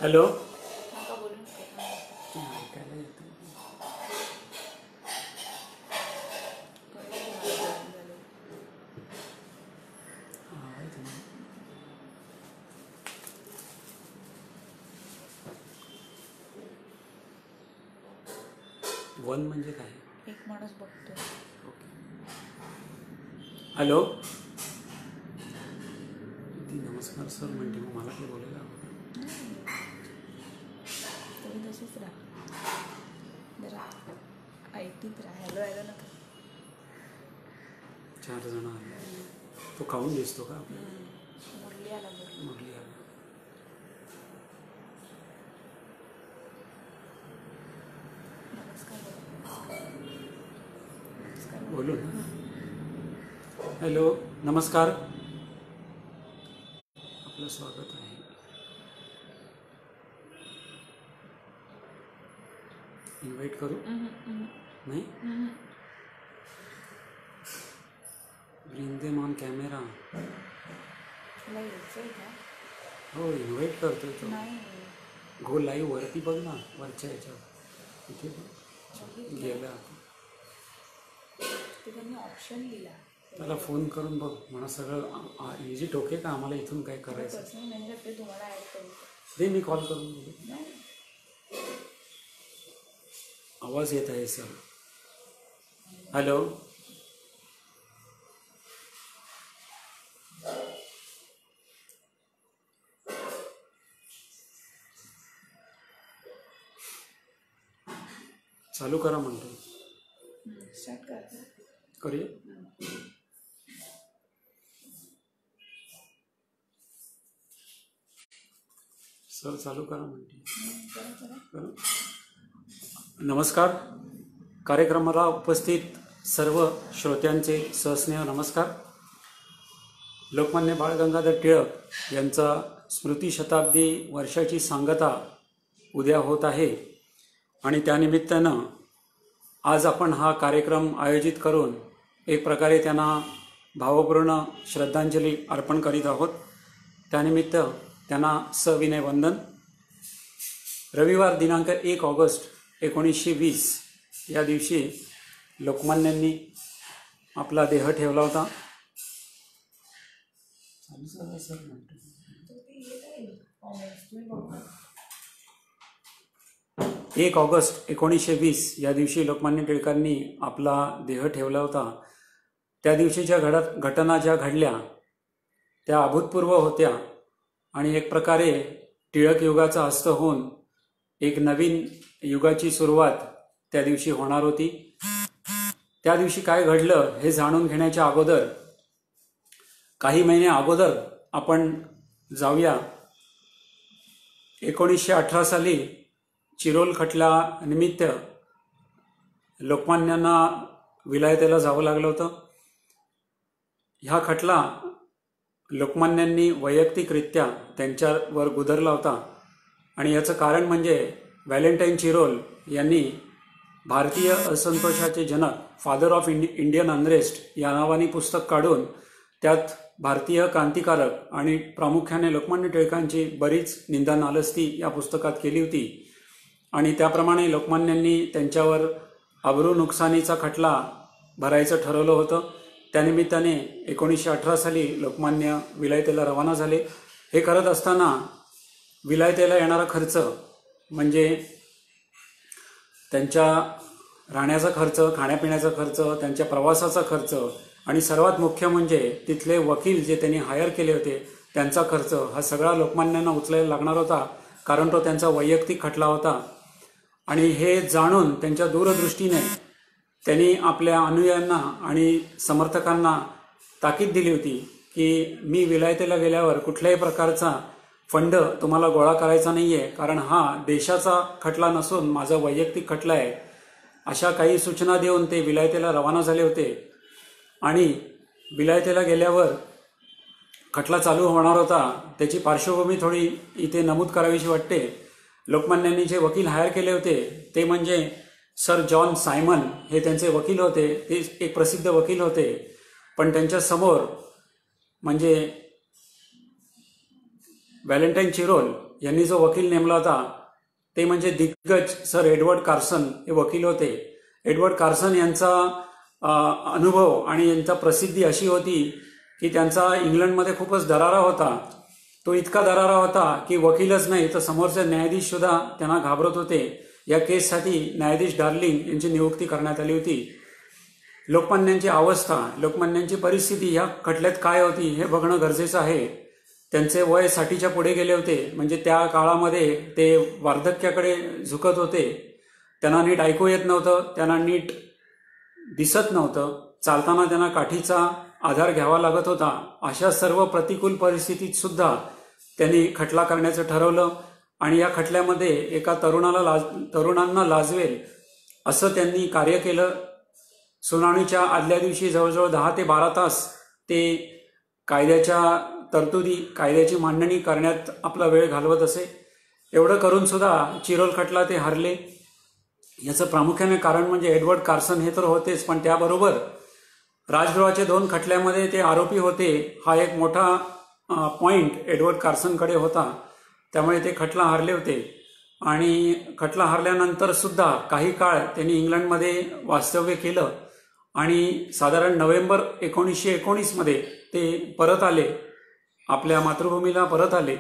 Hello. One म्हणजे काय? एक माणूस बघतोय. ओके. हॅलो. ती नमस्कार सर म्हणते, मग मला काही बोलायला हवं. तुम्ही तशीच राहा, जरा ऐकतीत राहा. हॅलो हॅलो नका. 4 जण आले. तो खाऊन दिसतो का? मुरली आला. मुरली आला. बोलू ना. हॅलो, नमस्कार. आपलं स्वागत आहे. इन्व्हाइट करू? नाही. Bring on camera. हो, इन्व्हाइट करतोय तो. गो लाईव्ह वरती बघ ना, वरच्या ह्याच्यावर इथे गेला. ऑप्शन दिला. त्याला फोन करून बघ, मला सगळं इझी टोके का आम्हाला इथून काय करायचं तुम्हाला ऍड करू दे. मी कॉल करून बघू. आवाज येत आहे सर. हॅलो. चालू करा म्हणतो. स्टार्ट करता करूया. सर चालू करा म्हणते. नमस्कार. कार्यक्रमाला उपस्थित सर्व श्रोत्यांचे सहस्नेह नमस्कार. लोकमान्य बाळ गंगाधर टिळक यांचा स्मृती शताब्दी वर्षाची सांगता उद्या होत आहे आणि त्यानिमित्तानं आज आपण हा कार्यक्रम आयोजित करून एक प्रकारे त्यांना भावपूर्ण श्रद्धांजली अर्पण करीत आहोत. त्यानिमित्त त्यांना सविनय वंदन. रविवार दिनांक 1 ऑगस्ट 1920 या दिवशी लोकमान्यांनी आपला देह ठेवला होता. 1 ऑगस्ट 1920 या दिवशी लोकमान्य टिळकांनी आपला देह ठेवला होता. त्या दिवशीच्या घटना ज्या घडल्या त्या अभूतपूर्व होत्या आणि एक प्रकारे टिळक युगाचा अस्त होऊन एक नवीन युगाची सुरुवात त्या दिवशी होणार होती. त्या दिवशी काय घडलं हे जाणून घेण्याच्या अगोदर काही महिने अगोदर आपण जाऊया. 1918 साली चिरोल खटला निमित्त लोकमान्यांना विलायतेला जावं लागलं होतं. ह्या खटला लोकमान्यांनी वैयक्तिकरित्या त्यांच्यावर गुदरला होता आणि याचं कारण म्हणजे व्हॅलेंटाईन चिरोल यांनी भारतीय असंतोषाचे जनक, फादर ऑफ इंडियन अनरेस्ट या नावाने पुस्तक काढून त्यात भारतीय क्रांतिकारक आणि प्रामुख्याने लोकमान्य टिळकांची बरीच निंदा नालस्ती या पुस्तकात केली होती आणि त्याप्रमाणे लोकमान्यांनी त्यांच्यावर अब्रू नुकसानीचा खटला भरायचं ठरवलं होतं. त्यानिमित्ताने 1918 साली लोकमान्य विलायतेला रवाना झाले. हे करत असताना विलायतेला येणारा खर्च म्हणजे त्यांच्या राहण्याचा खर्च, खाण्यापिण्याचा खर्च, त्यांच्या प्रवासाचा खर्च आणि सर्वात मुख्य म्हणजे तिथले वकील जे त्यांनी हायर केले होते त्यांचा खर्च, हा सगळा लोकमान्यांना उचलायला लागणार होता कारण तो त्यांचा वैयक्तिक खटला होता. आणि हे जाणून त्यांच्या दूरदृष्टीने त्यांनी आपल्या अनुयायांना आणि समर्थकांना ताकीद दिली होती की मी विलायतेला गेल्यावर कुठल्याही प्रकारचा फंड तुम्हाला गोळा करायचा नाही आहे, कारण हा देशाचा खटला नसून माझा वैयक्तिक खटला आहे. अशा काही सूचना देऊन ते विलायतेला रवाना झाले होते. आणि विलायतेला गेल्यावर खटला चालू होणार होता त्याची पार्श्वभूमी थोडी इथे नमूद करावीशी वाटते. लोकमान्यांनी जे वकील हायर केले होते ते म्हणजे सर जॉन सायमन हे त्यांचे वकील होते. ते एक प्रसिद्ध वकील होते. पण त्यांच्या समोर म्हणजे व्हॅलेंटाईन चिरोल यांनी जो वकील नेमला होता ते म्हणजे दिग्गज सर एडवर्ड कार्सन हे वकील होते. एडवर्ड कार्सन यांचा अनुभव आणि यांचा प्रसिद्धी अशी होती की त्यांचा इंग्लंडमध्ये खूपच दरारा होता. तो इतका दरारा होता की वकीलच नाही तर समोरचे न्यायाधीश सुद्धा त्यांना घाबरत होते. या केससाठी न्यायाधीश डार्लिंग यांची नियुक्ती करण्यात आली होती. लोकमान्यांची अवस्था, लोकमान्यांची परिस्थिती या खटल्यात काय होती हे बघणं गरजेचं आहे. त्यांचे वय 60च्या पुढे गेले होते, म्हणजे त्या काळामध्ये ते वार्धक्याकडे झुकत होते. त्यांना नीट ऐकू येत नव्हतं, त्यांना नीट दिसत नव्हतं, चालताना त्यांना काठीचा आधार घ्यावा लागत होता. अशा सर्व प्रतिकूल परिस्थितीत सुद्धा त्यांनी खटला करण्याचं ठरवलं आणि या खटल्यामध्ये एका तरुणांना लाजवेल असं त्यांनी कार्य केलं. सुनावणीच्या आदल्या दिवशी जवळजवळ 10 ते 12 तास ते कायद्याच्या तरतुदी, कायद्याची मांडणी करण्यात आपला वेळ घालवत असे. एवढं करून सुद्धा चिरोल खटला ते हरले. याचं प्रामुख्याने कारण म्हणजे एडवर्ड कार्सन हे तर होतेच, पण त्याबरोबर राजगृहाचे 2 खटल्यामध्ये ते आरोपी होते. हा एक मोठा पॉइंट एडवर्ड कार्सनकडे होता. त्यामुळे ते खटला हारले होते आणि खटला हारल्यानंतर सुद्धा काही काळ त्यांनी इंग्लंडमध्ये वास्तव्य केलं आणि साधारण नोव्हेंबर 1919 मध्ये ते परत आले, आपल्या मातृभूमीला परत आले.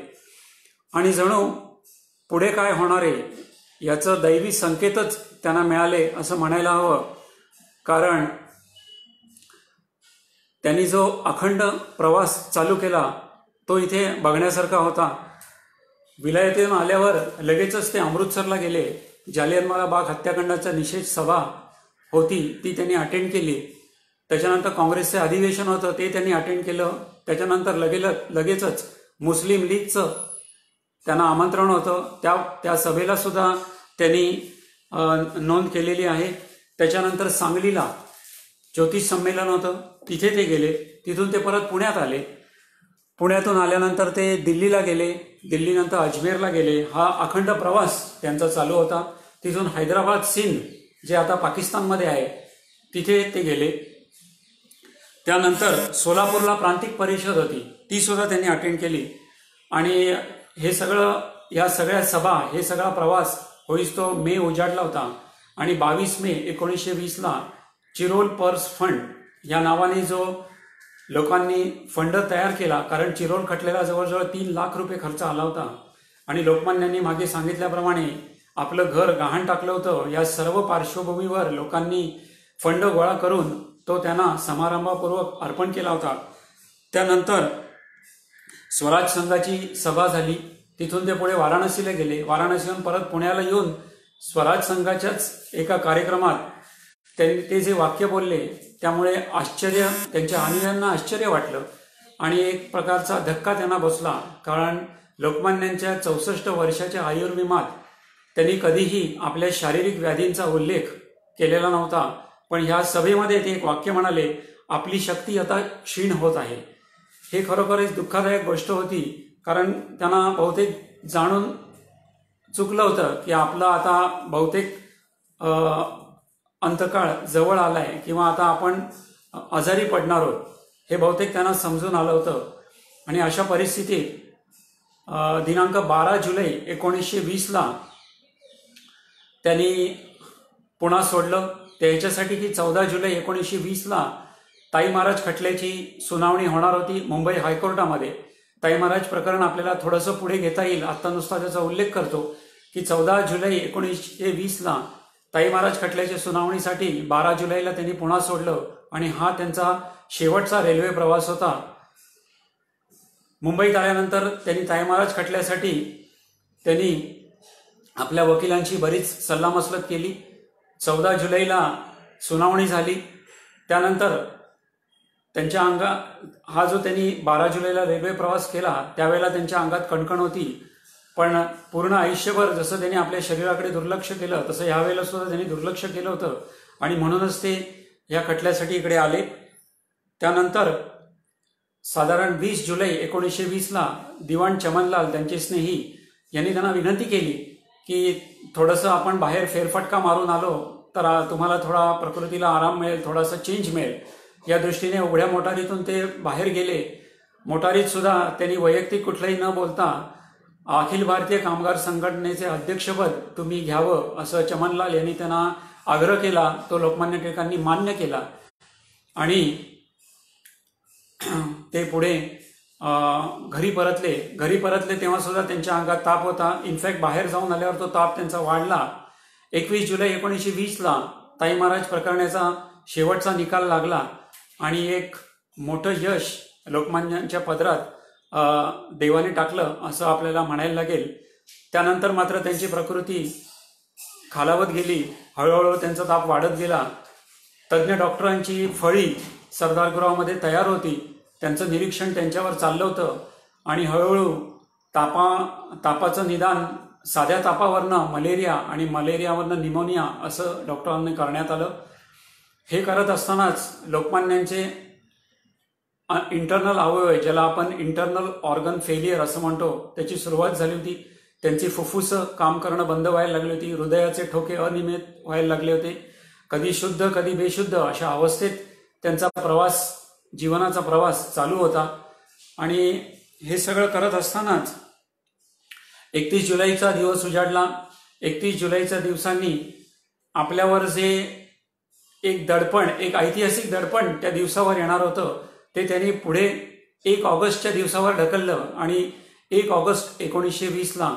आणि जणू पुढे काय होणार आहे याचं दैवी संकेतच त्यांना मिळाले असं म्हणायला हवं. कारण त्यांनी जो अखंड प्रवास चालू केला तो इथे बघण्यासारखा होता. विलायतेतून आल्यावर लगेचच ते अमृतसरला गेले. जालियनवाला बाग हत्याकांडाचा निषेध सभा होती ती त्यांनी अटेंड केली. त्याच्यानंतर काँग्रेसचे अधिवेशन होतं ते त्यांनी अटेंड केलं. त्याच्यानंतर लगेचच मुस्लिम लीगचं त्यांना आमंत्रण होतं, त्या सभेला सुद्धा त्यांनी नोंद केलेली आहे. त्याच्यानंतर सांगलीला ज्योतिष संमेलन होतं, तिथे ते गेले. तिथून ते परत पुण्यात आले. पुण्यातून आल्यानंतर ते दिल्लीला गेले, दिल्लीनंतर अजमेरला गेले. हा अखंड प्रवास त्यांचा चालू होता. तिथून हैदराबाद, सिंध जे आता पाकिस्तानमध्ये आहे तिथे ते गेले. त्यानंतर सोलापूरला प्रांतिक परिषद होती, ती सुद्धा त्यांनी अटेंड केली. आणि हे सगळं, या सगळ्या सभा, हे सगळा प्रवास होईस तो मे उजाडला होता. आणि 22 मे 1920ला चिरोल पर्स फंड या नावाने जो लोकांनी फंड तयार केला, कारण चिरोल खटल्याला जवळजवळ 3 लाख रुपये खर्च आला होता आणि लोकमान्यांनी मागे सांगितल्याप्रमाणे आपलं घर गहाण टाकलं होतं. या सर्व पार्श्वभूमीवर लोकांनी फंड गोळा करून तो त्यांना समारंभपूर्वक अर्पण केला होता. त्यानंतर स्वराज संघाची सभा झाली. तिथून ते पुढे वाराणसीला गेले. वाराणसीहून परत पुण्याला येऊन स्वराज संघाच्याच एका कार्यक्रमात ते जे वाक्य बोलले त्यामुळे आश्चर्य, त्यांच्या अनुयायांना आश्चर्य वाटलं आणि एक प्रकारचा धक्का त्यांना बसला. कारण लोकमान्यांच्या 64 वर्षाच्या आयुर्विमात त्यांनी कधीही आपल्या शारीरिक व्याधींचा उल्लेख केलेला नव्हता. पण ह्या सभेमध्ये ते एक वाक्य म्हणाले, आपली शक्ती आता क्षीण होत आहे. हे खरोखरच दुःखदायक गोष्ट होती, कारण त्यांना बहुतेक जाणून चुकलं होतं की आपलं आता बहुतेक अंतकाळ जवळ आलाय किंवा आता आपण आजारी पडणार आहोत, हे बहुतेक त्यांना समजून आलं होतं. आणि अशा परिस्थितीत दिनांक 12 जुलै 1920ला त्यांनी पुणा सोडलं. त्याच्यासाठी की 14 जुलै 1920ला ताई महाराज खटल्याची सुनावणी होणार होती मुंबई हायकोर्टामध्ये. ताई महाराज प्रकरण आपल्याला थोडंसं पुढे घेता येईल, आता नुसता त्याचा उल्लेख करतो की 14 जुलै 1920ला ताई महाराज खटल्याच्या सुनावणीसाठी 12 जुलैला त्यांनी पुणा सोडलं आणि हा त्यांचा शेवटचा रेल्वे प्रवास होता. मुंबईत आल्यानंतर त्यांनी ताई महाराज खटल्यासाठी त्यांनी आपल्या वकिलांची बरीच सल्लामसलत केली. 14 जुलैला सुनावणी झाली. त्यानंतर त्यांच्या हा जो त्यांनी 12 जुलैला रेल्वे प्रवास केला त्यावेळेला त्यांच्या अंगात कणकण होती. पण पूर्ण आयुष्यभर जसं त्यांनी आपल्या शरीराकडे दुर्लक्ष केलं तसं यावेळेला सुद्धा त्यांनी दुर्लक्ष केलं होतं आणि म्हणूनच ते या खटल्यासाठी इकडे आले. त्यानंतर साधारण 20 जुलै 1920ला दिवाण चमनलाल त्यांचे स्नेही यांनी त्यांना विनंती केली की थोडंसं आपण बाहेर फेरफटका मारून आलो तर तुम्हाला थोडा प्रकृतीला आराम मिळेल, थोडासा चेंज मिळेल. या दृष्टीने उघड्या मोटारीतून ते बाहेर गेले. मोटारीत सुद्धा त्यांनी वैयक्तिक कुठलंही न बोलता अखिल भारतीय कामगार संघटनेचे अध्यक्षपद तुम्ही घ्यावं असं चमनलाल यांनी त्यांना आग्रह केला. तो लोकमान्य टिळकांनी मान्य केला आणि ते पुढे घरी परतले तेव्हा सुद्धा त्यांच्या अंगात ताप होता. इनफॅक्ट बाहेर जाऊन आल्यावर तो ताप त्यांचा वाढला. 21 जुलै 1920ला ताई महाराज प्रकरणाचा शेवटचा निकाल लागला आणि एक मोठं यश लोकमान्यांच्या पदरात देवाने टाकलं असं आपल्याला म्हणायला लागेल. त्यानंतर मात्र त्यांची प्रकृती खालावत गेली. हळूहळू त्यांचा ताप वाढत गेला. तज्ज्ञ डॉक्टरांची फळी सरदारगृहामध्ये तयार होती. त्यांचं निरीक्षण त्यांच्यावर चाललं होतं आणि हळूहळू तापाचं निदान साध्या तापावरनं मलेरिया आणि मलेरियावरनं निमोनिया असं डॉक्टरांनी करण्यात आलं. हे करत असतानाच लोकमान्यांचे इंटरनल अवयव, ज्याला आपण इंटरनल ऑर्गन फेलियर असं म्हणतो, त्याची सुरुवात झाली होती. त्यांची फुफ्फुसं काम करणं बंद व्हायला लागली होती. हृदयाचे ठोके अनियमित व्हायला लागले होते. कधी शुद्ध कधी बेशुद्ध अशा अवस्थेत त्यांचा जीवनाचा प्रवास चालू होता. आणि हे सगळं करत असतानाच 31 जुलैचा दिवस उजाडला. 31 जुलैच्या दिवसांनी आपल्यावर जे एक ऐतिहासिक दडपण त्या दिवसावर येणार होतं ते त्यांनी पुढे 1 ऑगस्टच्या दिवसावर ढकललं आणि 1 ऑगस्ट 1920ला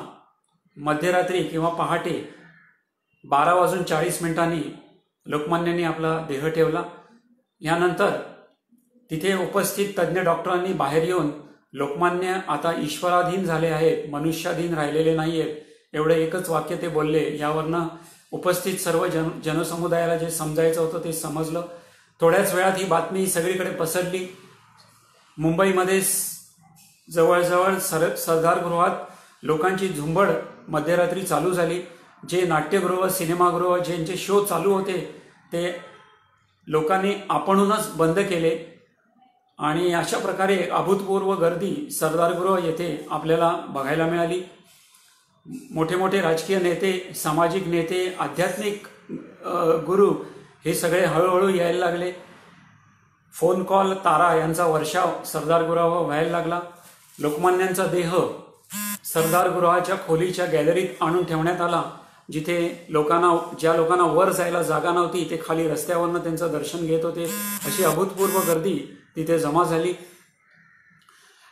मध्यरात्री किंवा पहाटे 12:40 लोकमान्यांनी आपला देह ठेवला. यानंतर तिथे उपस्थित तज्ज्ञ डॉक्टरांनी बाहेर येऊन लोकमान्य आता ईश्वराधीन झाले आहेत, मनुष्याधीन राहिलेले नाहीयेत, एवढं एकच वाक्य ते बोलले. यावरनं उपस्थित सर्व जनसमुदायाला जे समजायचं होतं ते समजलं. थोड्याच वेळात ही बातमी सगळीकडे पसरली. मुंबईमध्ये जवळजवळ सरदारगृहात लोकांची झुंबड मध्यरात्री चालू झाली. जे नाट्यगृह, सिनेमागृह, ज्यांचे शो चालू होते ते लोकांनी आपणहूनच बंद केले आणि अशा प्रकारे अभूतपूर्व गर्दी सरदारगृह येथे आपल्याला बघायला मिळाली. मोठे मोठे राजकीय नेते, सामाजिक नेते, आध्यात्मिक गुरु हे सगळे हळूहळू यायला लागले. फोन कॉल, तारा यांचा वर्षाव सरदारगृहावर व्हायला लागला. लोकमान्यांचा देह सरदारगृहाच्या खोलीच्या गॅलरीत आणून ठेवण्यात आला, जिथे ज्या लोकांना वर जायला जागा नव्हती ते खाली रस्त्यावरनं त्यांचं दर्शन घेत होते. अशी अभूतपूर्व गर्दी तिथे जमा झाली.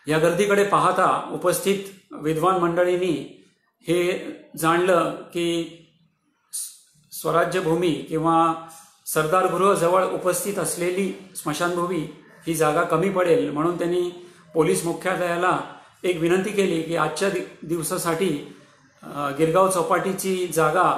या गर्दीकडे पाहता उपस्थित विद्वान मंडळींनी हे जाणलं की स्वराज्यभूमी किंवा सरदारगृह जवळ उपस्थित असलेली स्मशानभूमी ही जागा कमी पडेल, म्हणून त्यांनी पोलीस मुख्यालयाला एक विनंती केली की आजच्या दिवसासाठी गिरगाव चौपाटीची जागा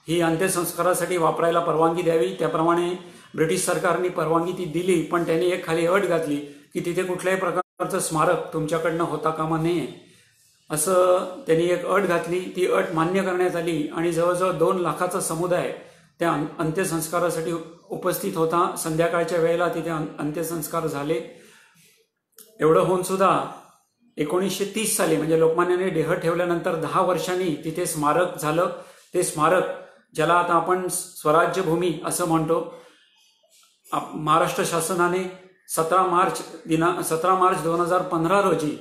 ही अंत्यसंस्कारासाठी वापरायला परवानगी द्यावी. त्याप्रमाणे ब्रिटिश सरकारने परवानगी ती दिली, पण त्यांनी एक खाली अट घातली की तिथे कुठल्याही प्रकारचं स्मारक तुमच्याकडनं होता कामा नये, असं त्यांनी एक अट घातली. ती अट मान्य करण्यात आली आणि जवळजवळ 2 लाखाचा समुदाय त्या अंत्यसंस्कारासाठी उपस्थित होता. संध्याकाळच्या वेळेला तिथे अंत्यसंस्कार झाले. एवढं होऊन सुद्धा 1930 साली म्हणजे लोकमान्याने देह ठेवल्यानंतर 10 वर्षांनी तिथे स्मारक झालं. ते स्मारक, ज्याला आता आपण स्वराज्यभूमी असं म्हणतो, महाराष्ट्र शासनाने 17 मार्च 2015 रोजी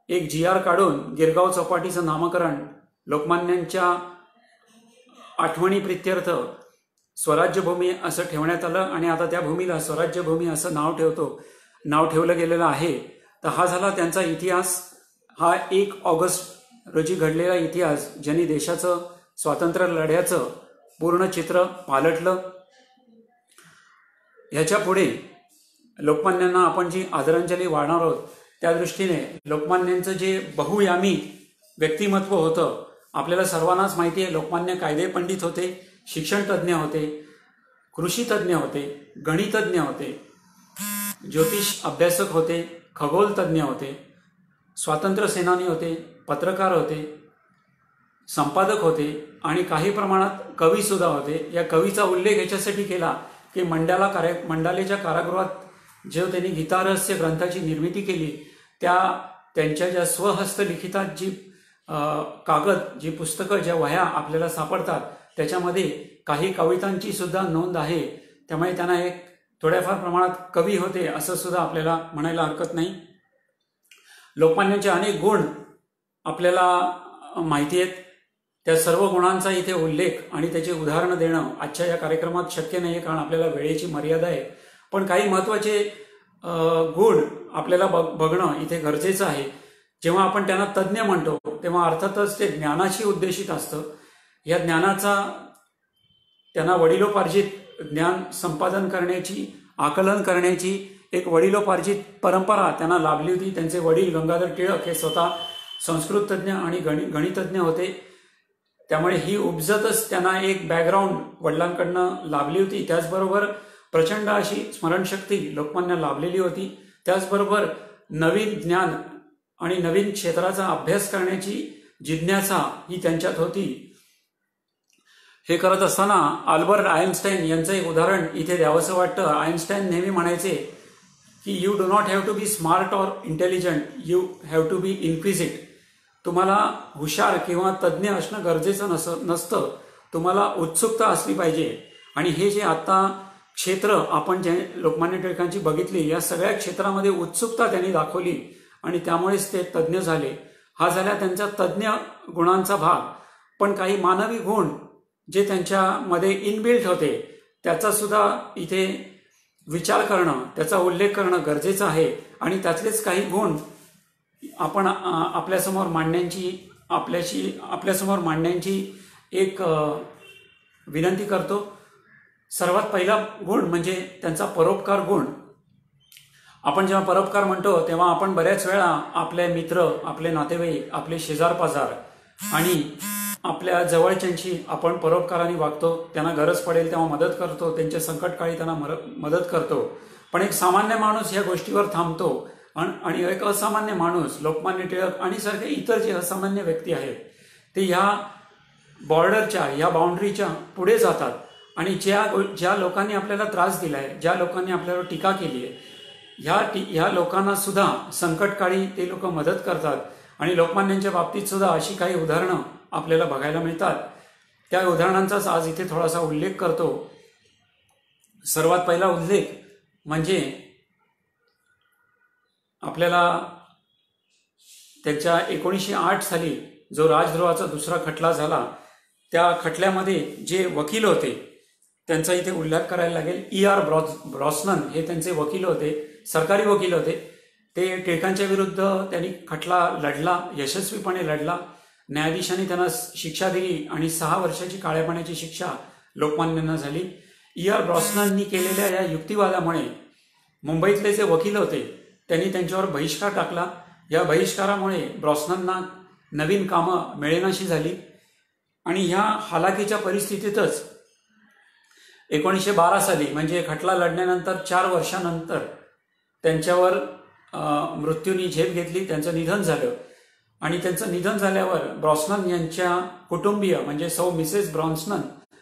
एक GR काढून गिरगाव चौपाटीचं नामकरण लोकमान्यांच्या आठवणी प्रित्यर्थ स्वराज्यभूमी असं ठेवण्यात आलं आणि आता त्या भूमीला स्वराज्यभूमी असं नाव ठेवलं गेलेलं आहे. तर हा झाला त्यांचा इतिहास. हा 1 ऑगस्ट रोजी घडलेला इतिहास, ज्यांनी देशाचं स्वातंत्र्य लढ्याचं पूर्ण चित्र पालटलं. ह्याच्या पुढे लोकमान्यांना आपण जी आदरांजली वाहणार आहोत त्या दृष्टीने लोकमान्यांचं जे बहुयामी व्यक्तिमत्व होतं, आपल्याला सर्वांनाच माहिती आहे. लोकमान्य कायदे पंडित होते, शिक्षणतज्ज्ञ होते, कृषीतज्ज्ञ होते, गणितज्ञ होते, ज्योतिष अभ्यासक होते, खगोलतज्ज्ञ होते, स्वातंत्र्य सेनानी होते, पत्रकार होते, संपादक होते आणि काही प्रमाणात कवी सुद्धा होते. या कवीचा उल्लेख याच्यासाठी केला की मंडालेच्या कारागृहात जे त्यांनी गीतारहस्य ग्रंथाची निर्मिती केली, त्यांच्या ज्या स्वहस्त लिखितात जी कागद, जी पुस्तकं, ज्या वह्या आपल्याला सापडतात, त्याच्यामध्ये काही कवितांची सुद्धा नोंद आहे. त्यामुळे त्यांना एक थोड्याफार प्रमाणात कवी होते असं सुद्धा आपल्याला म्हणायला हरकत नाही. लोकमान्यांचे अनेक गुण आपल्याला माहिती आहेत त्या सर्व गुणांचा इथे उल्लेख आणि त्याची उदाहरणं देणं आजच्या या कार्यक्रमात शक्य नाही आहे, कारण आपल्याला वेळेची मर्यादा आहे. पण काही महत्त्वाचे गुण आपल्याला बघणं इथे गरजेचं आहे. जेव्हा आपण त्यांना तज्ज्ञ म्हणतो तेव्हा अर्थातच ते ज्ञानाशी उद्देशित असतं. या ज्ञानाचा त्यांना वडिलोपार्जित ज्ञान संपादन करण्याची, आकलन करण्याची एक वडिलोपार्जित परंपरा त्यांना लाभली होती. त्यांचे वडील गंगाधर टिळक हे स्वतः संस्कृत तज्ज्ञ आणि गणितज्ञ होते. त्यामुळे ही उपजतच त्यांना एक बॅकग्राऊंड वडिलांकडनं लाभली होती. त्याचबरोबर प्रचंड अशी स्मरणशक्ती लोकमान्य लाभलेली होती. त्याचबरोबर नवीन ज्ञान आणि नवीन क्षेत्राचा अभ्यास करण्याची जिज्ञासा ही त्यांच्यात होती. हे करत असताना अल्बर्ट आइन्स्टाईन यांचं एक उदाहरण इथे द्यावंसं वाटतं. आइन्स्टाईन नेहमी म्हणायचे की you do not have to be smart or intelligent, you have to be inquisitive. तुम्हाला हुशार किंवा तज्ज्ञ असणं गरजेचं नसतं, तुम्हाला उत्सुकता असली पाहिजे. आणि हे जे आता क्षेत्र आपण जे लोकमान्य टिळकांची बघितली, या सगळ्या क्षेत्रामध्ये उत्सुकता त्यांनी दाखवली आणि त्यामुळेच ते तज्ज्ञ झाले. हा झाला त्यांचा तज्ज्ञ गुणांचा भाग. पण काही मानवी गुण जे त्यांच्यामध्ये इनबिल्ट होते त्याचा सुद्धा इथे विचार करणं, त्याचा उल्लेख करणं गरजेचं आहे. आणि त्यातलेच काही गुण आपण आपल्यासमोर मांडण्याची एक विनंती करतो. सर्वात पहिला गुण म्हणजे त्यांचा परोपकार गुण. आपण जेव्हा परोपकार म्हणतो तेव्हा आपण बऱ्याच वेळा आपले मित्र, आपले नातेवाईक, आपले शेजारपाजार आणि आपल्या जवळच्यांशी आपण परोपकाराने वागतो. त्यांना गरज पडेल तेव्हा मदत करतो, त्यांच्या संकटकाळी त्यांना मदत करतो. पण एक सामान्य माणूस या गोष्टीवर थांबतो आणि एक असामान्य माणूस, लोकमान्य टिळक आणि सारखे इतर जे असामान्य व्यक्ती आहेत ते ह्या बॉर्डरच्या, ह्या बाउंड्रीच्या पुढे जातात. आणि ज्या लोकांनी आपल्याला त्रास दिलाय, ज्या लोकांनी आपल्यावर टीका केली आहे, ह्या लोकांना सुद्धा संकटकाळी ते लोक मदत करतात. आणि लोकमान्यांच्या बाबतीत सुद्धा अशी काही उदाहरणं आपल्याला बघायला मिळतात. त्या उदाहरणांचाच आज इथे थोडासा उल्लेख करतो. सर्वात पहिला उल्लेख म्हणजे आपल्याला त्यांच्या 1908 साली जो राजद्रोहाचा दुसरा खटला झाला, त्या खटल्यामध्ये जे वकील होते त्यांचा इथे उल्लेख करायला लागेल. E.R. ब्रॉस्नन हे त्यांचे वकील होते, सरकारी वकील होते. ते टिळकांच्या विरुद्ध त्यांनी खटला लढला, यशस्वीपणे लढला. न्यायाधीशांनी त्यांना शिक्षा दिली आणि 6 वर्षाची काळ्या पाण्याची शिक्षा लोकमान्यांना झाली. E.R. ब्रॉस्नननी केलेल्या या युक्तिवादामुळे मुंबईतले जे वकील होते त्यांनी त्यांच्यावर बहिष्कार टाकला. या बहिष्कारामुळे ब्रॉस्ननना नवीन कामं मिळेनाशी झाली. आणि ह्या हालाकीच्या परिस्थितीतच 1912 साली म्हणजे खटला लढण्यानंतर 4 वर्षानंतर त्यांच्यावर मृत्यूनी झेप घेतली, त्यांचं निधन झालं. आणि त्यांचं निधन झाल्यावर ब्रॉस्नन यांच्या कुटुंबीय म्हणजे सौ मिसेस ब्रॉन्सनन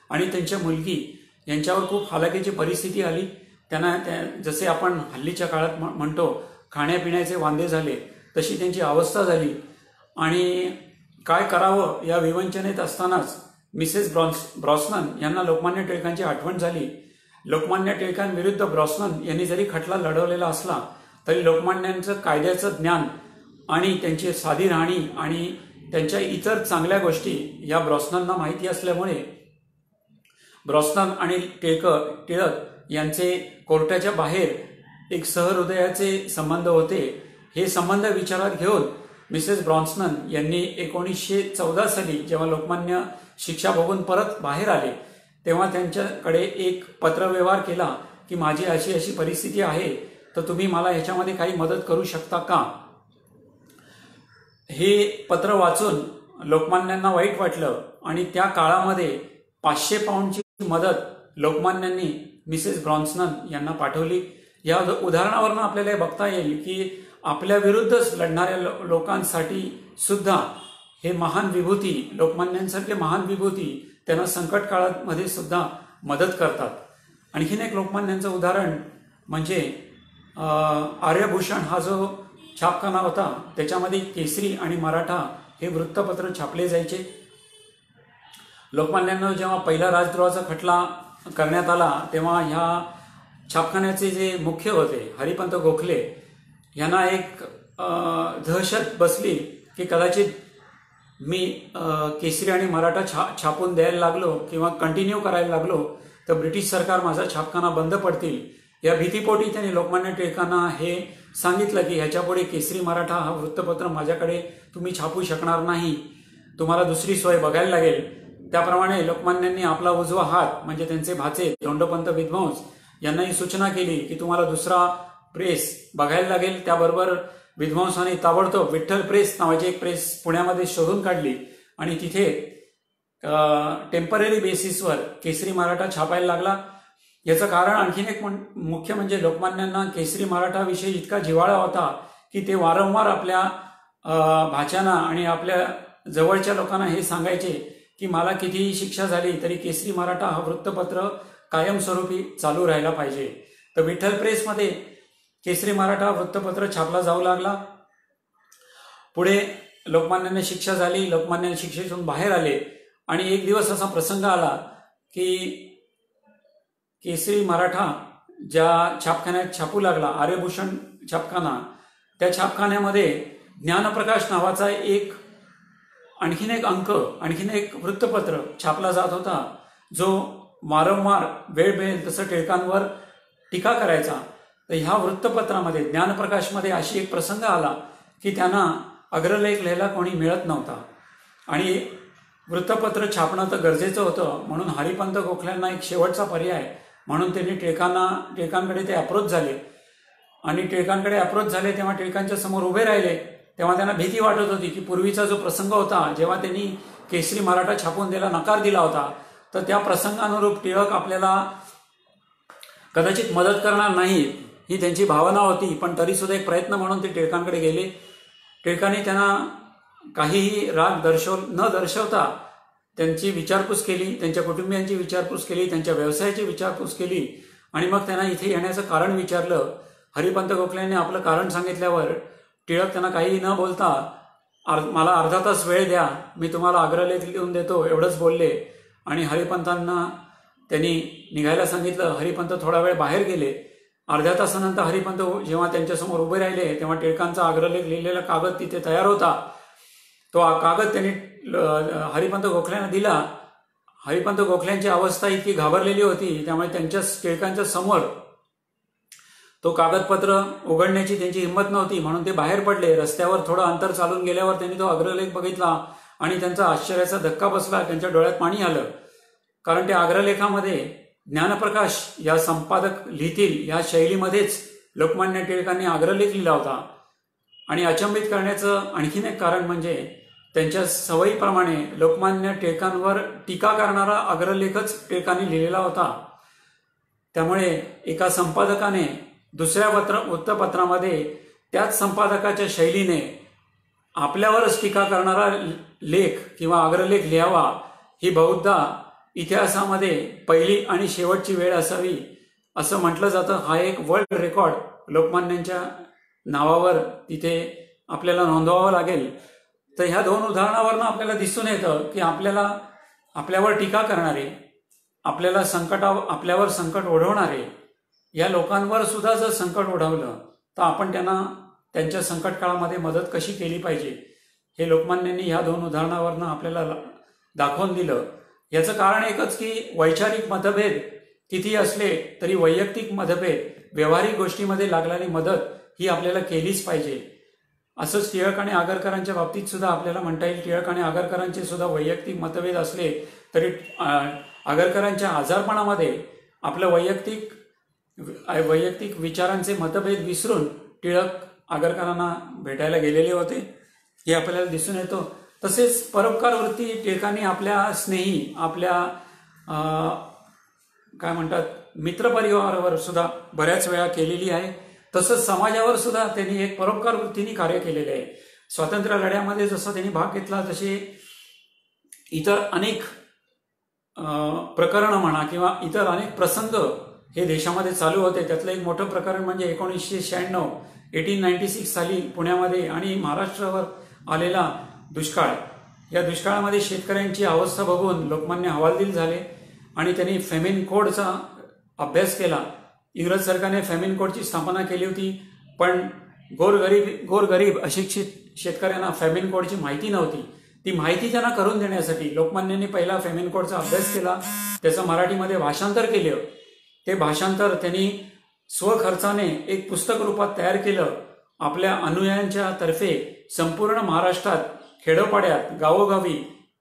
आणि त्यांच्या मुलगी यांच्यावर खूप हालाकीची परिस्थिती आली. त्यांना जसे आपण हल्लीच्या काळात म्हणतो खाण्यापिण्याचे वांदे झाले, तशी त्यांची अवस्था झाली. आणि काय करावं या विवंचनेत असतानाच मिसेस ब्रॉस्नन यांना लोकमान्य टिळकांची आठवण झाली. लोकमान्य टिळकांविरुद्ध ब्रॉस्नन यांनी जरी खटला लढवलेला असला तरी लोकमान्यांचं कायद्याचं ज्ञान आणि त्यांची साधी राहणी आणि त्यांच्या इतर चांगल्या गोष्टी या ब्रॉस्ननना माहिती असल्यामुळे ब्रॉस्नन आणि टिळक यांचे कोर्टाच्या बाहेर एक सहृदयाचे संबंध होते. हे संबंध विचारात घेऊन मिसेस ब्रॉन्सनन यांनी 1914 साली जेव्हा लोकमान्य शिक्षा भोगून परत बाहेर आले तेव्हा त्यांच्याकडे एक पत्रव्यवहार केला की माझी अशी अशी परिस्थिती आहे, तर तुम्ही मला ह्याच्यामध्ये काही मदत करू शकता का. हे पत्र वाचून लोकमान्यांना वाईट वाटलं आणि त्या काळामध्ये 500 पाऊंडची मदत लोकमान्यांनी मिसेस ब्रॉन्सनन यांना पाठवली. या उदाहरणावरून आपल्याला हे बघता येईल की आपल्या विरुद्धच लढणाऱ्या लोकांसाठी सुद्धा हे महान विभूती, लोकमान्यांसारखे महान विभूती त्यांना संकट काळामध्ये सुद्धा मदत करतात. आणखीन एक लोकमान्यांचं उदाहरण म्हणजे आर्यभूषण हा जो छापखाना होता त्याच्यामध्ये केसरी आणि मराठा हे वृत्तपत्र छापले जायचे. लोकमान्यांना जेव्हा पहिला राजद्रोहाचा खटला करण्यात आला तेव्हा ह्या छापखान्याचे जे मुख्य होते हरिपंत गोखले यांना एक दहशत बसली की कदाचित मी केसरी आणि मराठा छापून द्यायला लागलो किंवा कंटिन्यू करायला लागलो तर ब्रिटिश सरकार माझा छापखाना बंद पडतील या भीतीपोटी त्यांनी लोकमान्य टिळकांना हे सांगितलं की ह्याच्यापुढे केसरी मराठा हा वृत्तपत्र माझ्याकडे तुम्ही छापू शकणार नाही, तुम्हाला दुसरी सोय बघायला लागेल. त्याप्रमाणे लोकमान्यांनी आपला उजवा हात म्हणजे त्यांचे भाचे धोंडोपंत विद्वांस यांनाही सूचना केली की तुम्हाला दुसरा प्रेस बघायला लागेल. त्याबरोबर विद्वांसांनी ताबडतोब विठ्ठल प्रेस नावाची एक प्रेस पुण्यामध्ये शोधून काढली आणि तिथे टेम्पररी बेसिसवर केसरी मराठा छापायला लागला. याचं कारण आणखीन एक मुख्य म्हणजे लोकमान्यांना केसरी मराठाविषयी इतका जिव्हाळा होता की ते वारंवार आपल्या भाच्यांना आणि आपल्या जवळच्या लोकांना हे सांगायचे की मला कितीही शिक्षा झाली तरी केसरी मराठा हा वृत्तपत्र कायमस्वरूपी चालू राहायला पाहिजे. तर विठ्ठल प्रेसमध्ये केसरी मराठा वृत्तपत्र छापला जाऊ लागला. पुढे लोकमान्यांना शिक्षा झाली, लोकमान्य शिक्षेतून बाहेर आले आणि एक दिवस असा प्रसंग आला की केसरी मराठा ज्या छापखान्यात छापू लागला, आर्यभूषण छापखाना, त्या छापखान्यामध्ये ज्ञानप्रकाश नावाचा आणखीन एक अंक, आणखीन एक वृत्तपत्र छापला जात होता जो वारंवार वेळ मिळेल तसं टिळकांवर टीका करायचा. तर ह्या वृत्तपत्रामध्ये ज्ञानप्रकाशमध्ये अशी एक प्रसंग आला की त्यांना अग्रलेख लिहायला कोणी मिळत नव्हता आणि वृत्तपत्र छापणं तर गरजेचं होतं. म्हणून हरिपंत गोखल्यांना एक शेवटचा पर्याय म्हणून त्यांनी टिळकांकडे ते अप्रोच झाले आणि टिळकांकडे अप्रोच झाले तेव्हा टिळकांच्या समोर उभे राहिले. तेव्हा त्यांना भीती वाटत होती की पूर्वीचा जो प्रसंग होता जेव्हा त्यांनी केसरी मराठा छापून द्यायला नकार दिला होता तर त्या प्रसंगानुरूप टिळक आपल्याला कदाचित मदत करणार नाही ही त्यांची भावना होती. पण तरी सुद्धा एक प्रयत्न म्हणून ते टिळकांकडे गेले. टिळकांनी त्यांना काहीही राग न दर्शवता त्यांची विचारपूस केली, त्यांच्या कुटुंबियांची विचारपूस केली, त्यांच्या व्यवसायाची विचारपूस केली आणि मग त्यांना इथे येण्याचं कारण विचारलं. हरिपंत गोखल्यांनी आपलं कारण सांगितल्यावर टिळक त्यांना काही न बोलता मला अर्धा तास वेळ द्या, मी तुम्हाला अग्रलेख लिहून देतो एवढंच बोलले आणि हरिपंतांना त्यांनी निघायला सांगितलं. हरिपंत थोडा वेळ बाहेर गेले. अर्ध्या तासानंतर हरिपंत जेव्हा त्यांच्यासमोर उभे राहिले तेव्हा टिळकांचा अग्रलेख लिहिलेला कागद तिथे तयार होता. तो कागद त्यांनी हरिपंत गोखल्यांना दिला. हरिपंत गोखल्यांची अवस्था इतकी घाबरलेली होती त्यामुळे टिळकांच्या समोर तो कागदपत्र उघडण्याची त्यांची हिंमत नव्हती म्हणून ते बाहेर पडले. रस्त्यावर थोडं अंतर चालून गेल्यावर त्यांनी तो अग्रलेख बघितला आणि त्यांचा आश्चर्याचा धक्का बसला. त्यांच्या डोळ्यात पाणी आलं कारण त्या अग्रलेखामध्ये ज्ञानप्रकाश या संपादक लिहितील या शैलीमध्येच लोकमान्य टिळकांनी अग्रलेख लिहिला होता. आणि अचंबित करण्याचं आणखीन एक कारण म्हणजे त्यांच्या सवयीप्रमाणे लोकमान्य टिळकांवर टीका करणारा अग्रलेखच टिळकांनी लिहिलेला होता. त्यामुळे एका संपादकाने दुसऱ्या वृत्तपत्रामध्ये त्याच संपादकाच्या शैलीने आपल्यावरच टीका करणारा लेख किंवा अग्रलेख लिहावा ही बहुधा इतिहासामध्ये पहिली आणि शेवटची वेळ असावी असं म्हटलं जातं. हा एक वर्ल्ड रेकॉर्ड लोकमान्यांच्या नावावर तिथे आपल्याला नोंदवावं लागेल. तर ह्या दोन उदाहरणावरनं आपल्याला दिसून येतं की आपल्यावर टीका करणारे, आपल्यावर संकट ओढवणारे या लोकांवर सुद्धा जर संकट ओढवलं तर आपण त्यांना त्यांच्या संकट काळामध्ये मदत कशी केली पाहिजे हे लोकमान्यांनी ह्या दोन उदाहरणावरनं आपल्याला दाखवून दिलं. याचं कारण एकच की वैचारिक मतभेद किती असले तरी वैयक्तिक मतभेद, व्यावहारिक गोष्टीमध्ये लागणारी मदत ही आपल्याला केलीच पाहिजे. असंच टिळक आणि आगरकरांच्या बाबतीत सुद्धा आपल्याला म्हणता येईल. टिळक आणि आगरकरांचे सुद्धा वैयक्तिक मतभेद असले तरी आगरकरांच्या आजारपणामध्ये आपलं वैयक्तिक विचारांचे मतभेद विसरून टिळक आगरकरांना भेटायला गेलेले होते हे आपल्याला दिसून येतं. तसेच परोपकार वृत्ती टिळकांनी आपल्या स्नेही, आपल्या काय म्हणतात मित्रपरिवारावर सुद्धा बऱ्याच वेळा केलेली आहे. तसंच समाजावर सुद्धा त्यांनी एक परोपकार वृत्तीने कार्य केलेले आहे. स्वातंत्र्य लढ्यामध्ये जसं त्यांनी भाग घेतला तसे इतर अनेक प्रकरणं म्हणा किंवा इतर अनेक प्रसंग हे देशामध्ये चालू होते. त्यातलं एक मोठं प्रकरण म्हणजे 1896 साली पुण्यामध्ये आणि महाराष्ट्रावर आलेला दुष्काळ. या दुष्काळामध्ये शेतकऱ्यांची अवस्था बघून लोकमान्य हवालदिल झाले आणि त्यांनी फेमिन कोडचा अभ्यास केला. इंग्रज सरकारने फेमिन कोडची स्थापना केली होती पण गोरगरीब अशिक्षित शेतकऱ्यांना फेमिन कोडची माहिती नव्हती. ती माहिती त्यांना करून देण्यासाठी लोकमान्यांनी पहिला फेमिन कोडचा अभ्यास केला, त्याचं मराठीमध्ये भाषांतर केलं. ते भाषांतर त्यांनी स्वखर्चाने एक पुस्तक रूपात तयार केलं. आपल्या अनुयायांच्या तर्फे संपूर्ण महाराष्ट्रात खेडोपाड्यात गावोगावी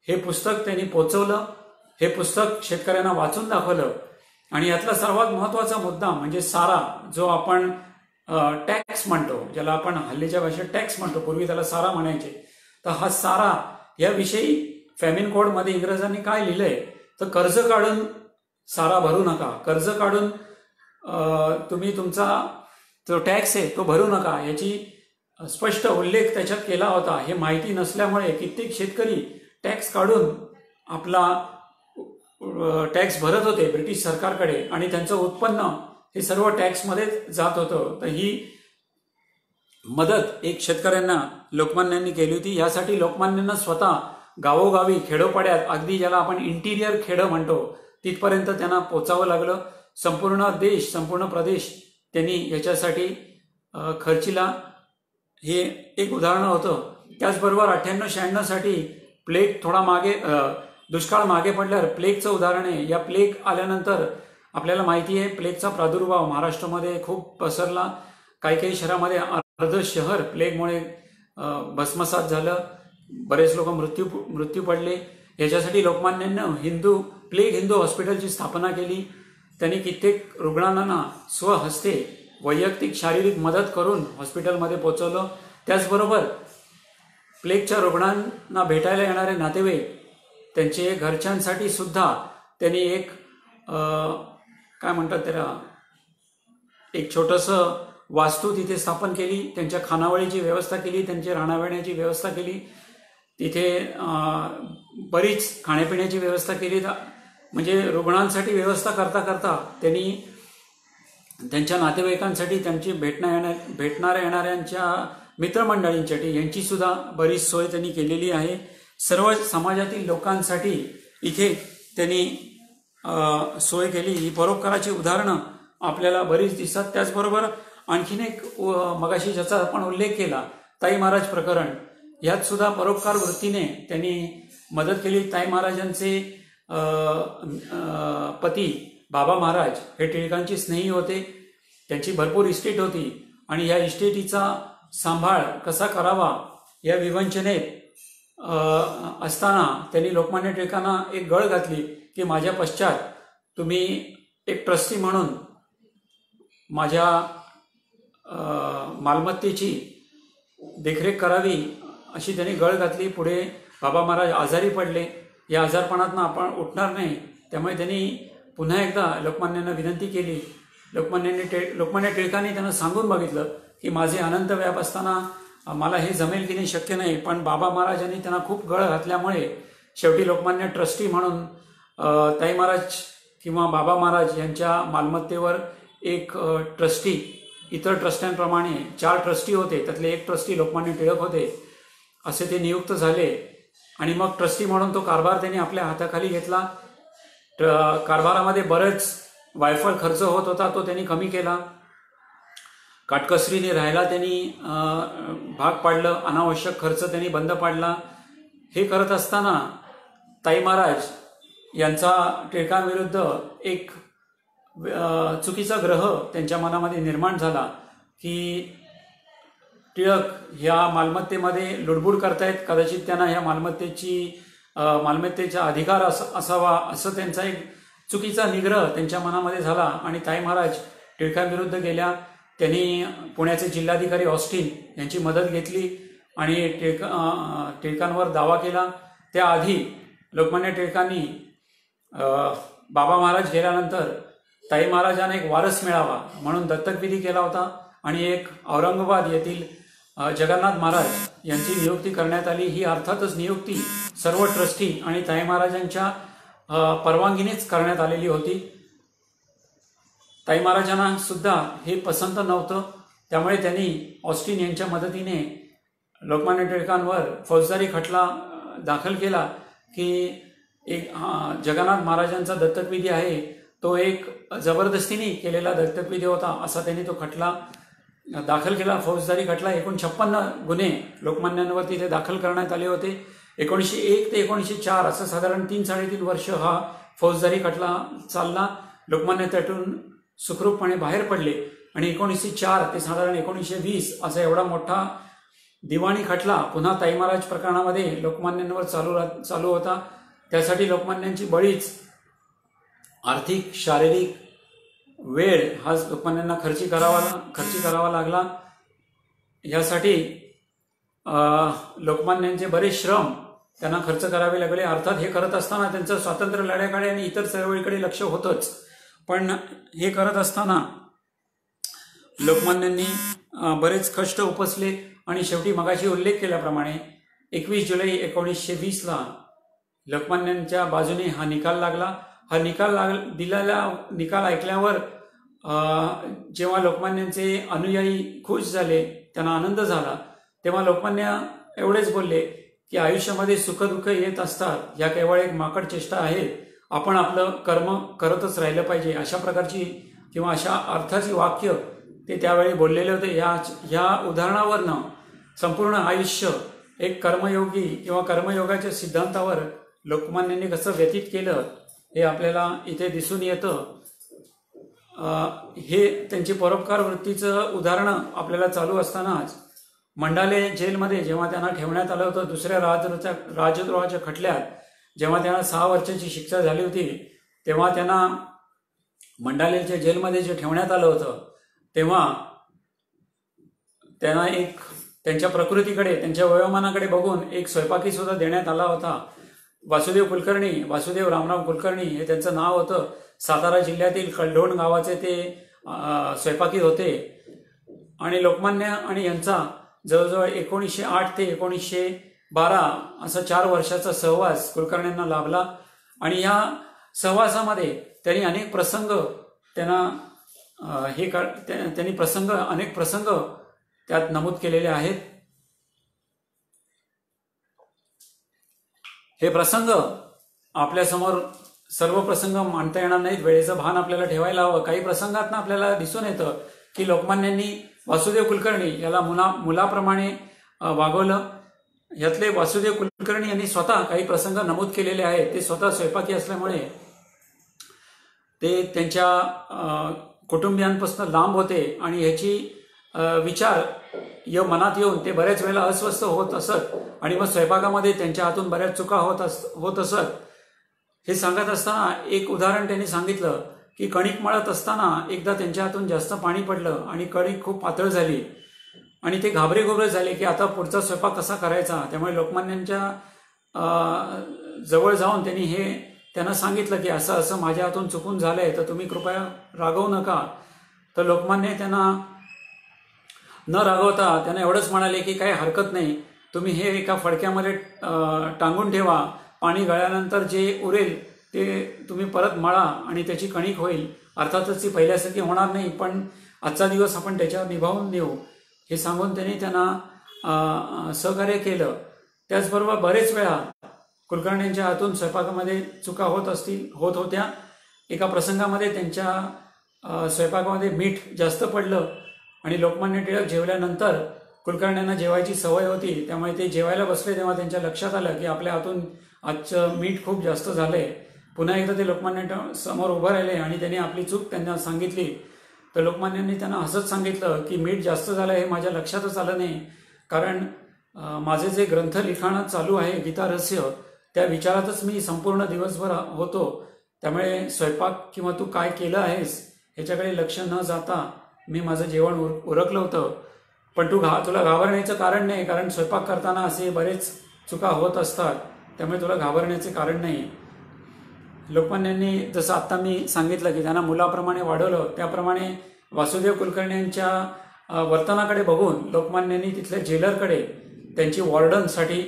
हे पुस्तक त्यांनी पोचवलं. हे पुस्तक शेतकऱ्यांना वाचून दाखवलं. आणि यातला सर्वात महत्वाचा मुद्दा म्हणजे सारा, जो आपण टॅक्स म्हणतो, ज्याला आपण हल्लीच्या भाषेत टॅक्स म्हणतो, पूर्वी त्याला सारा म्हणायचे. तर हा सारा याविषयी फेमिन कोडमध्ये इंग्रजांनी काय लिहिलंय, तर कर्ज काढून सारा भरू नका, कर्ज काढून तुम्ही तुमचा जो टॅक्स आहे तो भरू नका, याची स्पष्ट उल्लेख त्याच्यात केला होता. हे माहिती नसल्यामुळे कित्येक शेतकरी टॅक्स काढून आपला टॅक्स भरत होते ब्रिटिश सरकारकडे आणि त्यांचं उत्पन्न हे सर्व टॅक्समध्ये जात होतं. तर ही मदत एक शेतकऱ्यांना लोकमान्यांनी केली होती. यासाठी लोकमान्यांना स्वतः गावोगावी खेडोपाड्यात, अगदी ज्याला आपण इंटिरियर खेडं म्हणतो, तिथपर्यंत त्यांना पोचावं लागलं. संपूर्ण देश, संपूर्ण प्रदेश त्यांनी याच्यासाठी खर्चिला. हे एक उदाहरण होतं. त्याचबरोबर 98-96 साठी प्लेग थोडा मागे, दुष्काळ मागे पडल्यावर प्लेगचं उदाहरण आहे. या प्लेग आल्यानंतर आपल्याला माहिती आहे प्लेगचा प्रादुर्भाव महाराष्ट्रामध्ये खूप पसरला. काही काही शहरामध्ये अर्ध शहर प्लेगमुळे भस्मसात झालं. बरेच लोक मृत्यू पडले. याच्यासाठी लोकमान्यांनी प्लेग हिंदू हॉस्पिटलची स्थापना केली. त्यांनी कित्येक रुग्णांना स्वहस्ते वैयक्तिक शारीरिक मदत करून हॉस्पिटलमध्ये पोहोचवलं. त्याचबरोबर प्लेगच्या रुग्णांना भेटायला येणारे नातेवाईक, त्यांचे घरच्यांसाठी सुद्धा त्यांनी एक काय म्हणतात त्याला, एक छोटंसं वास्तू तिथे स्थापन केली. त्यांच्या खानावळीची व्यवस्था केली, त्यांची राहण्याची व्यवस्था केली. तिथे बरीच खाण्यापिण्याची व्यवस्था केली. म्हणजे रुग्णांसाठी व्यवस्था करता करता त्यांनी त्यांच्या नातेवाईकांसाठी, त्यांची भेटणाऱ्या येणाऱ्यांच्या मित्रमंडळींसाठी यांची सुद्धा बरीच सोय त्यांनी केलेली आहे. सर्व समाजातील लोकांसाठी इथे त्यांनी सोय केली. ही परोपकाराची उदाहरणं आपल्याला बरीच दिसतात. त्याचबरोबर आणखीन एक मगाशी ज्याचा आपण उल्लेख केला, ताई महाराज प्रकरण, यात सुद्धा परोपकार वृत्तीने त्यांनी मदत केली. ताई महाराजांचे पती बाबा महाराज हे टिळकांचे स्नेही होते. त्यांची भरपूर इस्टेट होती आणि या इस्टेटीचा सांभाळ कसा करावा या विवंचनेत असताना त्यांनी लोकमान्य टिळकांना एक गळ घातली की माझ्या पश्चात तुम्ही एक ट्रस्टी म्हणून माझ्या मालमत्तेची देखरेख करावी, अशी त्यांनी गळ घातली. पुढे बाबा महाराज आजारी पडले. या आजारपणातनं आपण उठणार नाही, त्यामुळे त्यांनी पुन्हा एकदा लोकमान्यांना विनंती केली. लोकमान्य टिळकांनी त्यांना सांगून बघितलं की माझे अनंत व्याप असताना मला हे जमेल की नाही, शक्य नाही. पण बाबा महाराजांनी त्यांना खूप गळ घातल्यामुळे शेवटी लोकमान्य ट्रस्टी म्हणून ताई महाराज किंवा बाबा महाराज यांच्या मालमत्तेवर एक ट्रस्टी, इतर ट्रस्ट्यांप्रमाणे 4 ट्रस्टी होते, त्यातले एक ट्रस्टी लोकमान्य टिळक होते, असे ते नियुक्त झाले. आणि मग ट्रस्टी म्हणून तो कारभार त्यांनी आपल्या हाताखाली घेतला. कारभारामध्ये बरेच वायफळ खर्च होत होता, तो त्यांनी कमी केला. काटकसरीने राहायला त्यांनी भाग पाडलं. अनावश्यक खर्च त्यांनी बंद पाडला. हे करत असताना ताई महाराज यांचा टिळकांविरुद्ध एक चुकीचा ग्रह त्यांच्या मनामध्ये निर्माण झाला की टिळक ह्या मालमत्तेमध्ये लुडबुड करतायत, कदाचित त्यांना ह्या मालमत्तेचा अधिकार असावा, असं त्यांचा एक चुकीचा निग्रह त्यांच्या मनामध्ये झाला. आणि ताई महाराज टिळकांविरुद्ध गेल्या. त्यांनी पुण्याचे जिल्हाधिकारी ऑस्टिन यांची मदत घेतली आणि टिळकांवर दावा केला. त्याआधी लोकमान्य टिळकांनी बाबा महाराज गेल्यानंतर ताई महाराजांना एक वारस मिळावा म्हणून दत्तकविधी केला होता आणि एक औरंगाबाद येथील जगन्नाथ महाराज यांची नियुक्ती करण्यात आली. ही अर्थातच नियुक्ती सर्व ट्रस्टी आणि ताई महाराजांच्या परवानगीनेच करण्यात आलेली होती. ताई महाराजांना सुद्धा हे पसंत नव्हतं, त्यामुळे त्यांनी ऑस्टिन यांच्या मदतीने लोकमान्य टिळकांवर फौजदारी खटला दाखल केला की एक जगन्नाथ महाराजांचा दत्तकविधी आहे तो एक जबरदस्तीने केलेला दत्तकविधी होता, असा त्यांनी तो खटला दाखल केला, फौजदारी खटला. एकूण 56 गुन्हे लोकमान्यांवर तिथे दाखल करण्यात आले होते. 1901 ते 1904 असं साधारण 3-3.5 वर्ष हा फौजदारी खटला चालला. लोकमान्य त्यातून सुखरूपपणे बाहेर पडले आणि 1904 ते साधारण 1920 असा एवढा मोठा दिवाणी खटला पुन्हा ताई महाराज प्रकरणामध्ये लोकमान्यांवर चालू होता. त्यासाठी लोकमान्यांची बरीच आर्थिक शारीरिक वेळ हा लोकमान्यांना खर्ची करावा लागला. यासाठी लोकमान्यांचे बरेच श्रम त्यांना खर्च करावे लागले. अर्थात हे करत असताना त्यांचं स्वातंत्र्य लढ्याकडे आणि इतर चळवळीकडे लक्ष होतंच, पण हे करत असताना लोकमान्यांनी बरेच कष्ट उपसले आणि शेवटी मगाशी उल्लेख केल्याप्रमाणे 21 जुलै 1920ला लोकमान्यांच्या बाजूने हा निकाल लागला. हा निकाल ऐकल्यावर जेव्हा लोकमान्यांचे अनुयायी खुश झाले, त्यांना आनंद झाला, तेव्हा लोकमान्य एवढेच बोलले की आयुष्यामध्ये सुखदुःख येत असतात, या केवळ एक माकड चेष्टा आहे, आपण आपलं कर्म करतच राहिलं पाहिजे. अशा प्रकारची किंवा अशा अर्थाची वाक्य ते त्यावेळी बोललेले होते. ह्या उदाहरणावरनं संपूर्ण आयुष्य एक कर्मयोगी किंवा कर्मयोगाच्या सिद्धांतावर लोकमान्यांनी कसं व्यतीत केलं हे आपल्याला इथे दिसून येतं. हे त्यांची परोपकार वृत्तीचं उदाहरणं आपल्याला चालू असतानाच मंडाले जेलमध्ये जेव्हा त्यांना ठेवण्यात आलं होतं, दुसऱ्या राजद्रोहाच्या खटल्यात जेव्हा त्यांना 6 वर्षाची शिक्षा झाली होती, तेव्हा त्यांना मंडालेच्या जेलमध्ये जे ठेवण्यात आलं होतं, तेव्हा त्यांना एक त्यांच्या प्रकृतीकडे, त्यांच्या वयोमानाकडे बघून एक स्वयंपाकी सुद्धा देण्यात आला होता. वासुदेव रामराव कुलकर्णी हे त्यांचं नाव होतं. सातारा जिल्ह्यातील कलढोण गावाचे ते स्वयंपाकी होते आणि लोकमान्य आणि यांचा जवळजवळ 1908 ते 1912 असा 4 वर्षाचा सहवास कुलकर्ण्यांना लाभला आणि या सहवासामध्ये त्यांनी अनेक प्रसंग अनेक प्रसंग त्यात नमूद केलेले आहेत. हे प्रसंग आपल्यासमोर सर्व प्रसंग मांडता येणार नाहीत, वेळेचं भान आपल्याला ठेवायला हवं. काही प्रसंगातनं आपल्याला दिसून येतं की लोकमान्यांनी वासुदेव कुलकर्णी याला मुलाप्रमाणे वागवलं. यातले वासुदेव कुलकर्णी यांनी स्वतः काही प्रसंग नमूद केलेले आहेत. ते स्वतः स्वयंपाकी असल्यामुळे ते त्यांच्या कुटुंबियांपासून लांब होते आणि ह्याची विचार मनात येऊन ते बऱ्याच वेळेला अस्वस्थ होत असत आणि मग स्वयंपाकामध्ये त्यांच्या हातून बऱ्याच चुका होत असत. हे सांगत असताना एक उदाहरण त्यांनी सांगितलं की कणिक मळत असताना एकदा त्यांच्या हातून जास्त पाणी पडलं आणि कणिक खूप पातळ झाली आणि ते घाबरे झाले की आता पुढचा स्वयंपाक कसा करायचा. त्यामुळे लोकमान्यांच्या जवळ जाऊन त्यांना सांगितलं की असं असं माझ्या हातून चुकून झालंय, तर तुम्ही कृपया रागवू नका. तर लोकमान्य त्यांना न रागवता त्यांना एवढंच म्हणाले की काही हरकत नाही, तुम्ही हे एका फडक्यामध्ये टांगून ठेवा, पाणी गळ्यानंतर जे उरेल ते तुम्ही परत मळा आणि त्याची कणिक होईल. अर्थातच ती पहिल्यासारखी होणार नाही, पण आजचा दिवस आपण त्याच्यावर निभावून नेऊ, हे सांगून त्यांना सहकार्य केलं. त्याचबरोबर बरेच वेळा कुलकर्ण्यांच्या हातून स्वयंपाकामध्ये चुका होत होत्या. एका प्रसंगामध्ये त्यांच्या स्वयंपाकामध्ये मीठ जास्त पडलं आणि लोकमान्य टिळक जेवल्यानंतर कुलकर्ण्यांना जेवायची सवय होती, त्यामुळे ते जेवायला बसले तेव्हा त्यांच्या लक्षात आलं की आपल्या हातून आजचं मीठ खूप जास्त झालंय. पुन्हा एकदा ते लोकमान्य समोर उभं राहिले आणि त्यांनी आपली चूक त्यांना सांगितली. तर लोकमान्यांनी त्यांना असंच सांगितलं की मीठ जास्त झालं हे माझ्या लक्षातच आलं नाही, कारण माझे जे ग्रंथ लिखाण चालू आहे गीता रहस्य, त्या विचारातच मी संपूर्ण दिवसभर होतो. त्यामुळे स्वयंपाक किंवा तू काय केलं आहेस ह्याच्याकडे लक्ष न जाता मी माझं जेवण उरकलं होतं. पण तुला घाबरण्याचं कारण नाही, कारण स्वयंपाक करताना असे बरेच चुका होत असतात, त्यामुळे तुला घाबरण्याचे कारण नाही. लोकमान्यांनी जसं आत्ता मी सांगितलं की त्यांना मुलाप्रमाणे वाढवलं, त्याप्रमाणे वासुदेव कुलकर्ण्यांच्या वर्तनाकडे बघून लोकमान्यांनी तिथल्या जेलरकडे त्यांची वॉर्डनसाठी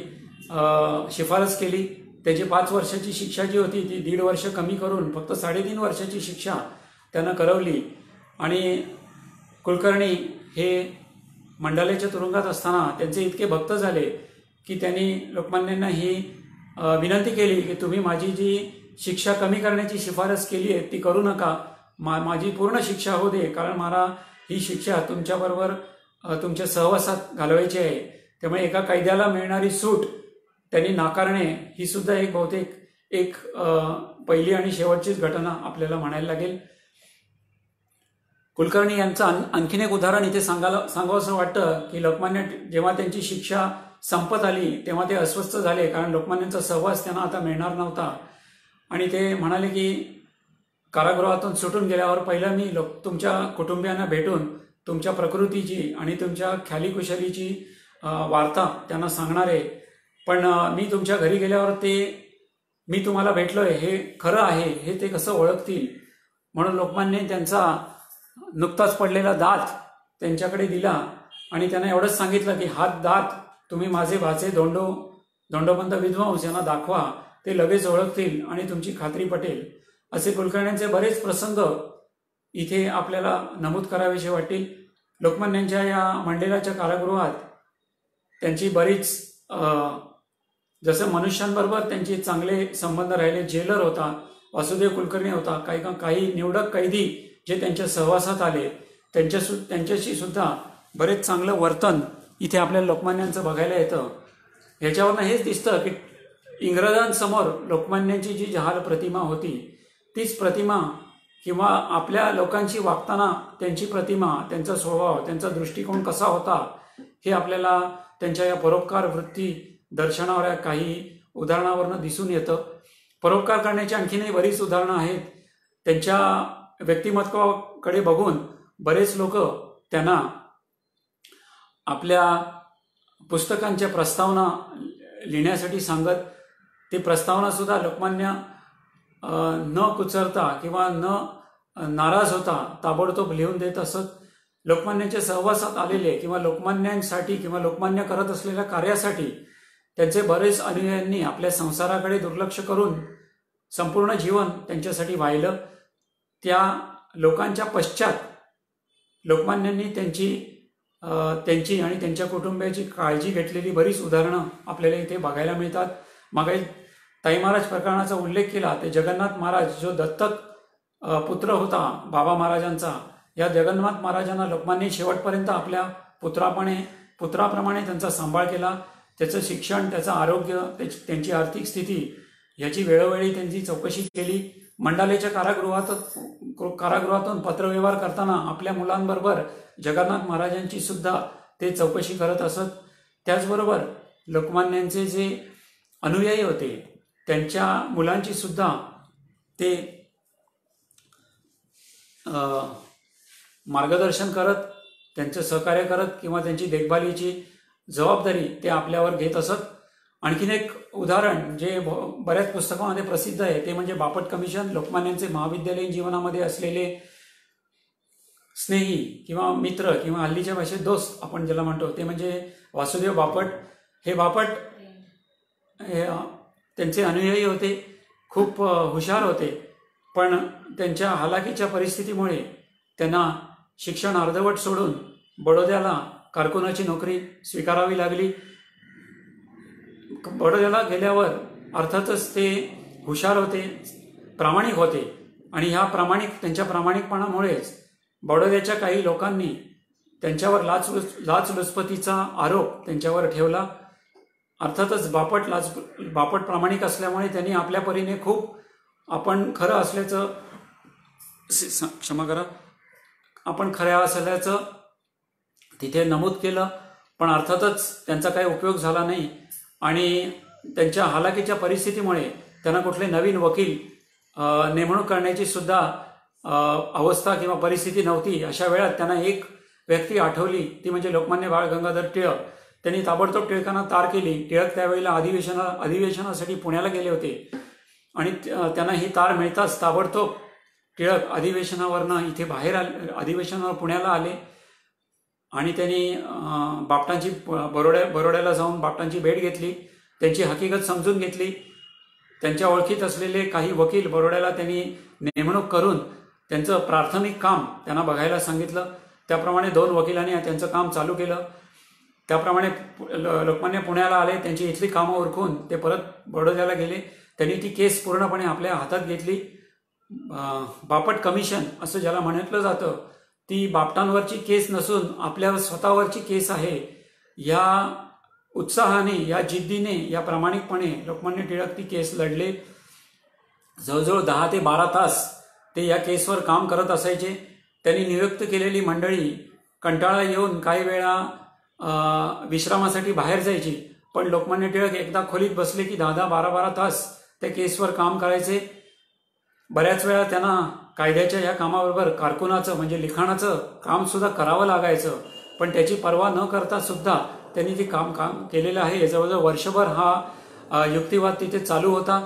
शिफारस केली. त्याची 5 वर्षाची शिक्षा जी होती ती 1.5 वर्ष कमी करून फक्त 3.5 वर्षाची शिक्षा त्यांना करवली. आणि कुलकर्णी हे मंडालेच्या तुरुंगात असताना त्यांचे इतके भक्त झाले की त्यांनी लोकमान्यांना ही विनंती केली की तुम्ही माझी जी शिक्षा कमी करण्याची शिफारस केली आहे ती करू नका, माझी पूर्ण शिक्षा होऊ दे, कारण मला ही शिक्षा तुमच्याबरोबर तुमच्या सहवासात घालवायची आहे. त्यामुळे एका कैद्याला मिळणारी सूट त्यांनी नाकारणे ही सुद्धा एक बहुतेक एक पहिली आणि शेवटचीच घटना आपल्याला म्हणायला लागेल. कुलकर्णी यांचं आणखीन एक उदाहरण इथे सांगावंसं वाटतं की लोकमान्य जेव्हा त्यांची शिक्षा संपत आली तेव्हा ते अस्वस्थ झाले, कारण लोकमान्यांचा सहवास त्यांना आता मिळणार नव्हता. आणि ते म्हणाले की कारागृहातून सुटून गेल्यावर पहिलं मी तुमच्या कुटुंबियांना भेटून तुमच्या प्रकृतीची आणि तुमच्या ख्यालीकुशलीची वार्ता त्यांना सांगणार आहे, पण मी तुमच्या घरी गेल्यावर मी तुम्हाला भेटलोय हे खरं आहे हे ते कसं ओळखतील. म्हणून लोकमान्य त्यांचा नुकताच पडलेला दात त्यांच्याकडे दिला आणि त्यांना एवढंच सांगितलं की हा दात तुम्ही माझे भाचे धोंडोपंत विद्वांस यांना दाखवा, ते लगेच ओळखतील आणि तुमची खात्री पटेल. असे कुलकर्ण्यांचे बरेच प्रसंग इथे आपल्याला नमूद करावेसे वाटतील. लोकमान्यांच्या या मंडेलाच्या कारागृहात त्यांची बरीच जसं मनुष्यांबरोबर त्यांचे चांगले संबंध राहिले. जेलर होता, वासुदेव कुलकर्णी होता, काही निवडक कैदी जे त्यांच्या सहवासात आले त्यांच्याशी सुद्धा बरेच चांगलं वर्तन इथे आपल्याला लोकमान्यांचं बघायला येतं. ह्याच्यावरनं हेच दिसतं की इंग्रजांसमोर लोकमान्यांची जी जहाल प्रतिमा होती तीच प्रतिमा किंवा आपल्या लोकांशी वागताना त्यांची प्रतिमा, त्यांचा स्वभाव, त्यांचा दृष्टिकोन कसा होता हे आपल्याला त्यांच्या या परोपकार वृत्ती दर्शनावऱ्या काही उदाहरणावरनं दिसून येतं. परोपकार करण्याची आणखीनही बरीच उदाहरणं आहेत. त्यांच्या व्यक्तिमत्वाकडे बघून बरेच लोक त्यांना आपल्या पुस्तकांच्या प्रस्तावना लिहिण्यासाठी सांगत. ते प्रस्तावना सुद्धा लोकमान्य न कुचरता किंवा न नाराज होता ताबडतोब लिहून देत असत. लोकमान्यांच्या सहवासात आलेले किंवा लोकमान्यांसाठी किंवा लोकमान्य करत असलेल्या कार्यासाठी त्यांचे बरेच अनुयायांनी आपल्या संसाराकडे दुर्लक्ष करून संपूर्ण जीवन त्यांच्यासाठी वाहिलं. त्या लोकांच्या पश्चात लोकमान्यांनी त्यांची आणि त्यांच्या कुटुंबियाची काळजी घेतलेली बरीच उदाहरणं आपल्याला इथे बघायला मिळतात. मागे ताई महाराज प्रकरणाचा उल्लेख केला. ते जगन्नाथ महाराज जो दत्तक पुत्र होता बाबा महाराजांचा, या जगन्नाथ महाराजांना लोकमान्य शेवटपर्यंत आपल्या पुत्राप्रमाणे त्यांचा सांभाळ केला. त्याचं शिक्षण, त्याचं आरोग्य, त्यांची आर्थिक स्थिती याची वेळोवेळी त्यांची चौकशी केली. मंडालेच्या कारागृहातून पत्रव्यवहार करताना आपल्या मुलांबरोबर जगन्नाथ महाराजांची सुद्धा ते चौकशी करत असत. त्याचबरोबर लोकमान्यांचे जे अनुयायी होते त्यांच्या मुलांची सुद्धा ते मार्गदर्शन करत, त्यांचं सहकार्य करत किंवा त्यांची देखभालीची जबाबदारी ते आपल्यावर घेत असत. आणखीन एक उदाहरण जे बऱ्याच पुस्तकांमध्ये प्रसिद्ध आहे ते म्हणजे बापट कमिशन. लोकमान्यांचे महाविद्यालयीन जीवनामध्ये असलेले स्नेही किंवा मित्र किंवा हल्लीच्या भाषेत दोस्त आपण ज्याला म्हणतो ते म्हणजे वासुदेव बापट. हे बापट त्यांचे अनुयायी होते, खूप हुशार होते, पण त्यांच्या हालाकीच्या परिस्थितीमुळे त्यांना शिक्षण अर्धवट सोडून बडोद्याला कारकुनाची नोकरी स्वीकारावी लागली. बडोद्याला गेल्यावर अर्थातच ते हुशार होते, प्रामाणिक होते आणि त्यांच्या प्रामाणिकपणामुळेच बडोद्याच्या काही लोकांनी त्यांच्यावर लाचलुचपतीचा आरोप त्यांच्यावर ठेवला. अर्थातच बापट प्रामाणिक असल्यामुळे त्यांनी आपल्या परीने खूप आपण खरं असल्याचं तिथे नमूद केलं, पण अर्थातच त्यांचा काही उपयोग झाला नाही आणि त्यांच्या हालाकीच्या परिस्थितीमुळे त्यांना कुठले नवीन वकील नेमणूक करण्याची सुद्धा अवस्था किंवा परिस्थिती नव्हती. अशा वेळात त्यांना एक व्यक्ती आठवली, ती म्हणजे लोकमान्य बाळ गंगाधर टिळक. त्यांनी ताबडतोब टिळकांना तार केली. टिळक त्यावेळेला अधिवेशनासाठी पुण्याला गेले होते आणि त्यांना ही तार मिळताच ताबडतोब टिळक अधिवेशनावरनं इथे अधिवेशनावर पुण्याला आले आणि त्यांनी बापटांची बरोड्याला जाऊन बापटांची भेट घेतली, त्यांची हकीकत समजून घेतली. त्यांच्या ओळखीत असलेले काही वकील बरोड्याला त्यांनी नेमणूक करून त्यांचं प्राथमिक काम त्यांना बघायला सांगितलं. त्याप्रमाणे 2 वकिलांनी त्यांचं काम चालू केलं. त्याप्रमाणे लोकमान्य पुण्याला आले, त्यांची इथली कामं उरकून ते परत बडोद्याला गेले. त्यांनी ती केस पूर्णपणे आपल्या हातात घेतली. बापट कमिशन असं ज्याला म्हटलं जातं, ती बापटांवरची केस नसून आपल्या स्वतःवरची केस आहे. या उत्साहाने, या जिद्दीने, या प्रामाणिकपणे लोकमान्य टिळक ती केस लढले. जवळजवळ 10 ते 12 तास ते या केसवर काम करत असायचे. त्यांनी नियुक्त केलेली मंडळी कंटाळा येऊन काही वेळा विश्रामासाठी बाहेर जायची, पण लोकमान्य टिळक एकदा खोलीत बसले की 10-10, 12-12 तास त्या केसवर काम करायचे. बऱ्याच वेळा त्यांना कायद्याच्या या कामाबरोबर कारकुनाचं म्हणजे लिखाणाचं काम सुद्धा करावं लागायचं, पण त्याची पर्वा न करता सुद्धा त्यांनी ते काम केलेलं आहे. जवळजवळ वर्षभर हा युक्तिवाद तिथे चालू होता.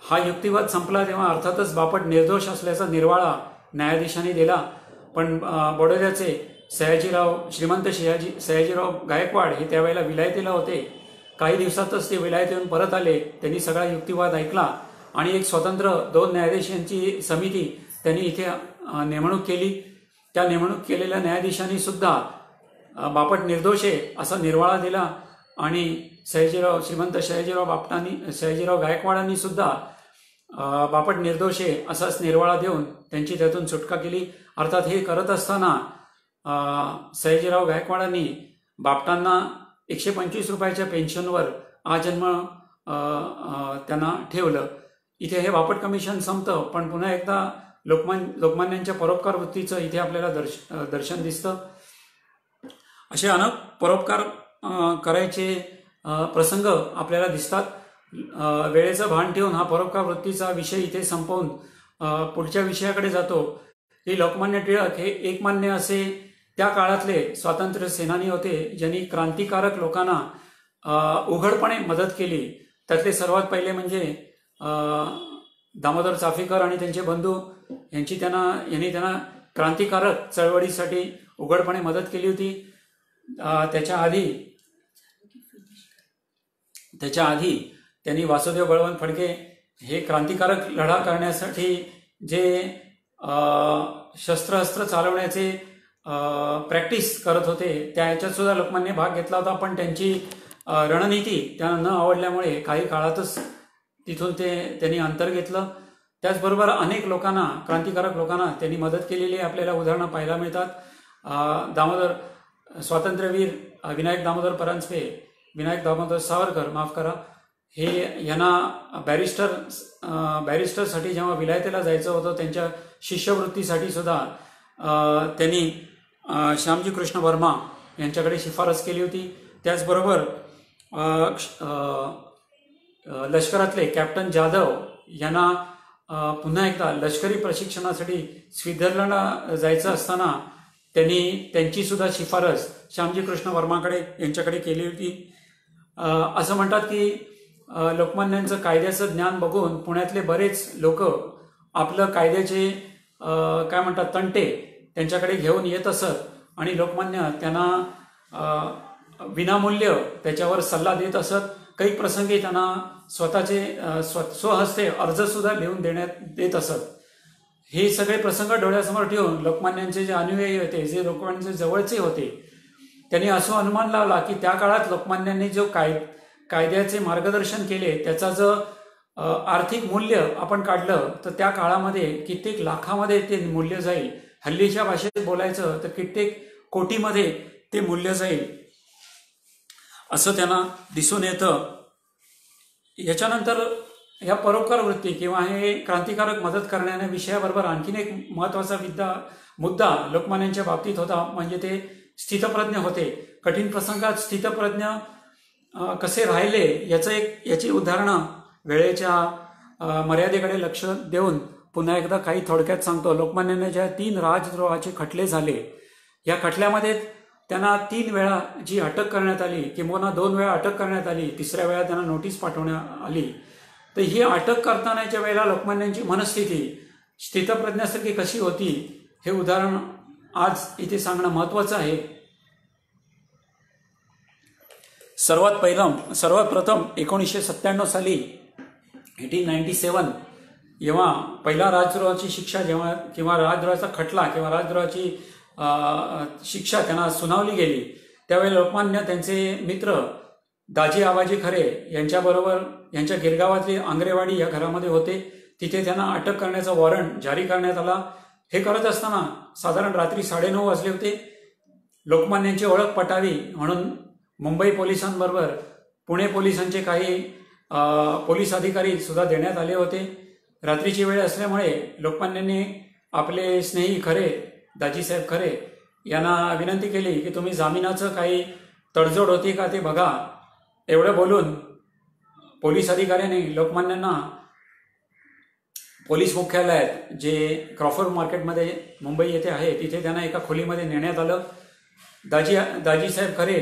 हा युक्तिवाद संपला तेव्हा अर्थातच बापट निर्दोष असल्याचा निर्वाळा न्यायाधीशांनी दिला, पण बडोद्याचे श्रीमंत सयाजीराव गायकवाड हे त्यावेळेला विलायतेला होते. काही दिवसातच ते विलायतेहून परत आले. त्यांनी सगळा युक्तिवाद ऐकला आणि एक स्वतंत्र 2 न्यायाधीशांची समिती त्यांनी इथे नेमणूक केली. त्या नेमणूक केलेल्या न्यायाधीशांनी सुद्धा बापट निर्दोष आहे असा निर्वाळा दिला आणि श्रीमंत सयाजीराव गायकवाडांनी सुद्धा बापट निर्दोष आहे असाच निर्वाळा देऊन त्यांची त्यातून सुटका केली. अर्थात हे करत असताना सयाजीराव गायकवाडांनी बापटांना 125 रुपयाच्या पेन्शनवर आजन्म त्यांना ठेवलं. इथे हे बापट कमिशन संपतं, पण पुन्हा एकदा लोकमान्यांच्या परोपकार वृत्तीचं इथे आपल्याला दर्शन दिसतं. असे अनेक परोपकार करायचे प्रसंग आपल्याला दिसतात. वेळेचं भान ठेवून हा परोपकार वृत्तीचा विषय इथे संपवून पुढच्या विषयाकडे जातो. की लोकमान्य टिळक हे एकमान्य असे त्या काळातले स्वातंत्र्य सेनानी होते, ज्यांनी क्रांतिकारक लोकांना उघडपणे मदत केली. त्यातले सर्वात पहिले म्हणजे दामोदर चाफेकर आणि त्यांचे बंधू यांनी त्यांना क्रांतिकारक चळवळीसाठी उघडपणे मदत केली होती. त्याच्या आधी त्यांनी वासुदेव बळवंत फडके हे क्रांतिकारक लढा करण्यासाठी जे शस्त्र चालवण्याचे प्रॅक्टिस करत होते त्या ह्याच्यात सुद्धा लोकमान्य भाग घेतला होता, पण त्यांची रणनीती त्यांना न आवडल्यामुळे काही काळातच तिथून त्यांनी अंतर घेतलं. त्याचबरोबर अनेक लोकांना, क्रांतिकारक लोकांना त्यांनी मदत केलेली आपल्याला उदाहरणं पाहायला मिळतात. स्वातंत्र्यवीर विनायक दामोदर परांजपे, विनायक दामोदर सावरकर माफ करा, हे यांना बॅरिस्टरसाठी जेव्हा विलायतेला जायचं होतं त्यांच्या शिष्यवृत्तीसाठी सुद्धा त्यांनी श्यामजी कृष्ण वर्मा यांच्याकडे शिफारस केली होती. त्याचबरोबर लष्करातले कॅप्टन जाधव यांना पुन्हा एकदा लष्करी प्रशिक्षणासाठी स्वित्झर्लंडला जायचं असताना त्यांची सुद्धा शिफारस श्यामजी कृष्ण वर्माकडे यांच्याकडे केली होती. असं म्हणतात की लोकमान्यांचं कायद्याचं ज्ञान बघून पुण्यातले बरेच लोक आपलं कायद्याचे काय म्हणतात तंटे त्यांच्याकडे घेऊन येत असत आणि लोकमान्य त्यांना विनामूल्य त्याच्यावर सल्ला देत असत. काही प्रसंगी त्यांना स्वतःचे स्वहस्ते अर्ज सुद्धा लिहून देत असत. हे सगळे प्रसंग डोळ्यासमोर ठेवून लोकमान्यांचे जे अनुयायी होते, जे लोकमान्यांचे जवळचे होते, त्यांनी असं अनुमान लावला की त्या काळात लोकमान्यांनी जो कायद्याचे मार्गदर्शन केले त्याचा जर आर्थिक मूल्य आपण काढलं तर त्या काळामध्ये कित्येक लाखामध्ये ते मूल्य जाईल. हल्लीच्या भाषेत बोलायचं तर कित्येक कोटीमध्ये ते मूल्य जाईल असं त्यांना दिसून येतं. याच्यानंतर या परोपकार वृत्ती किंवा हे क्रांतिकारक मदत करण्याच्या विषयाबरोबर आणखीन एक महत्वाचा मुद्दा लोकमान्यांच्या बाबतीत होता, म्हणजे ते स्थितप्रज्ञ होते. कठीण प्रसंगात स्थितप्रज्ञ कसे राहिले याची उदाहरणं वेळेच्या मर्यादेकडे लक्ष देऊन पुन्हा एकदा काही थोडक्यात सांगतो. लोकमान्यांना ज्या 3 राजद्रोहाचे खटले झाले, या खटल्यामध्ये त्यांना 3 वेळा जी अटक करण्यात आली, किंवा 2 वेळा अटक करण्यात आली, 3ऱ्या वेळा त्यांना नोटीस पाठवण्यात आली. तर ही अटक करतानाच्या वेळेला लोकमान्यांची मनस्थिती स्थितप्रज्ञासारखी कशी होती हे उदाहरण आज इथे सांगणं महत्वाचं आहे. सर्वात प्रथम 1997 साली 1897 जेव्हा पहिला राजद्रोहाची शिक्षा किंवा राजद्रोहाचा खटला किंवा राजद्रोहाची शिक्षा त्यांना सुनावली गेली, त्यावेळी लोकमान्य त्यांचे मित्र दाजी आबाजी खरे यांच्याबरोबर यांच्या गिरगावातले आंग्रेवाडी या घरामध्ये होते. तिथे त्यांना अटक करण्याचा वॉरंट जारी करण्यात आला. हे करत असताना साधारण रात्री 9:30 वाजले होते. लोकमान्यांची ओळख पटावी म्हणून मुंबई पोलिसांबरोबर पुणे पोलिसांचे काही पोलीस अधिकारी सुद्धा देण्यात आले होते. रात्रीची वेळ असल्यामुळे लोकमान्यांनी आपले स्नेही खरे, दाजीसाहेब खरे यांना विनंती केली की तुम्ही जामिनाचं काही तडजोड होती का ते बघा. एवढं बोलून पोलीस अधिकाऱ्यांनी लोकमान्यांना पोलीस मुख्यालयात जे क्रॉफर्ड मार्केटमध्ये मुंबई येथे आहे तिथे त्यांना एका खोलीमध्ये नेण्यात आलं. दाजीसाहेब खरे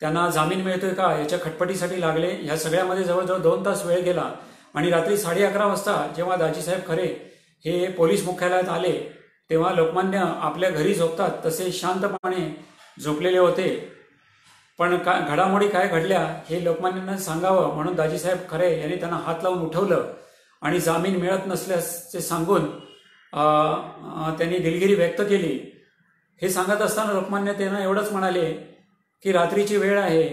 त्यांना जामीन मिळतोय का याच्या खटपटीसाठी लागले. ह्या सगळ्यामध्ये जवळजवळ 2 तास वेळ गेला आणि रात्री 11:30 वाजता जेव्हा दाजीसाहेब खरे हे पोलीस मुख्यालयात आले तेव्हा लोकमान्य आपल्या घरी झोपतात तसे शांतपणे झोपलेले होते. पण घडामोडी काय घडल्या हे लोकमान्यांना सांगावं म्हणून दाजीसाहेब खरे यांनी त्यांना हात लावून उठवलं आणि जामीन मिळत नसल्याचे सांगून त्यांनी दिलगिरी व्यक्त केली. हे सांगत असताना लोकमान्य त्यांना एवढंच म्हणाले की रात्रीची वेळ आहे,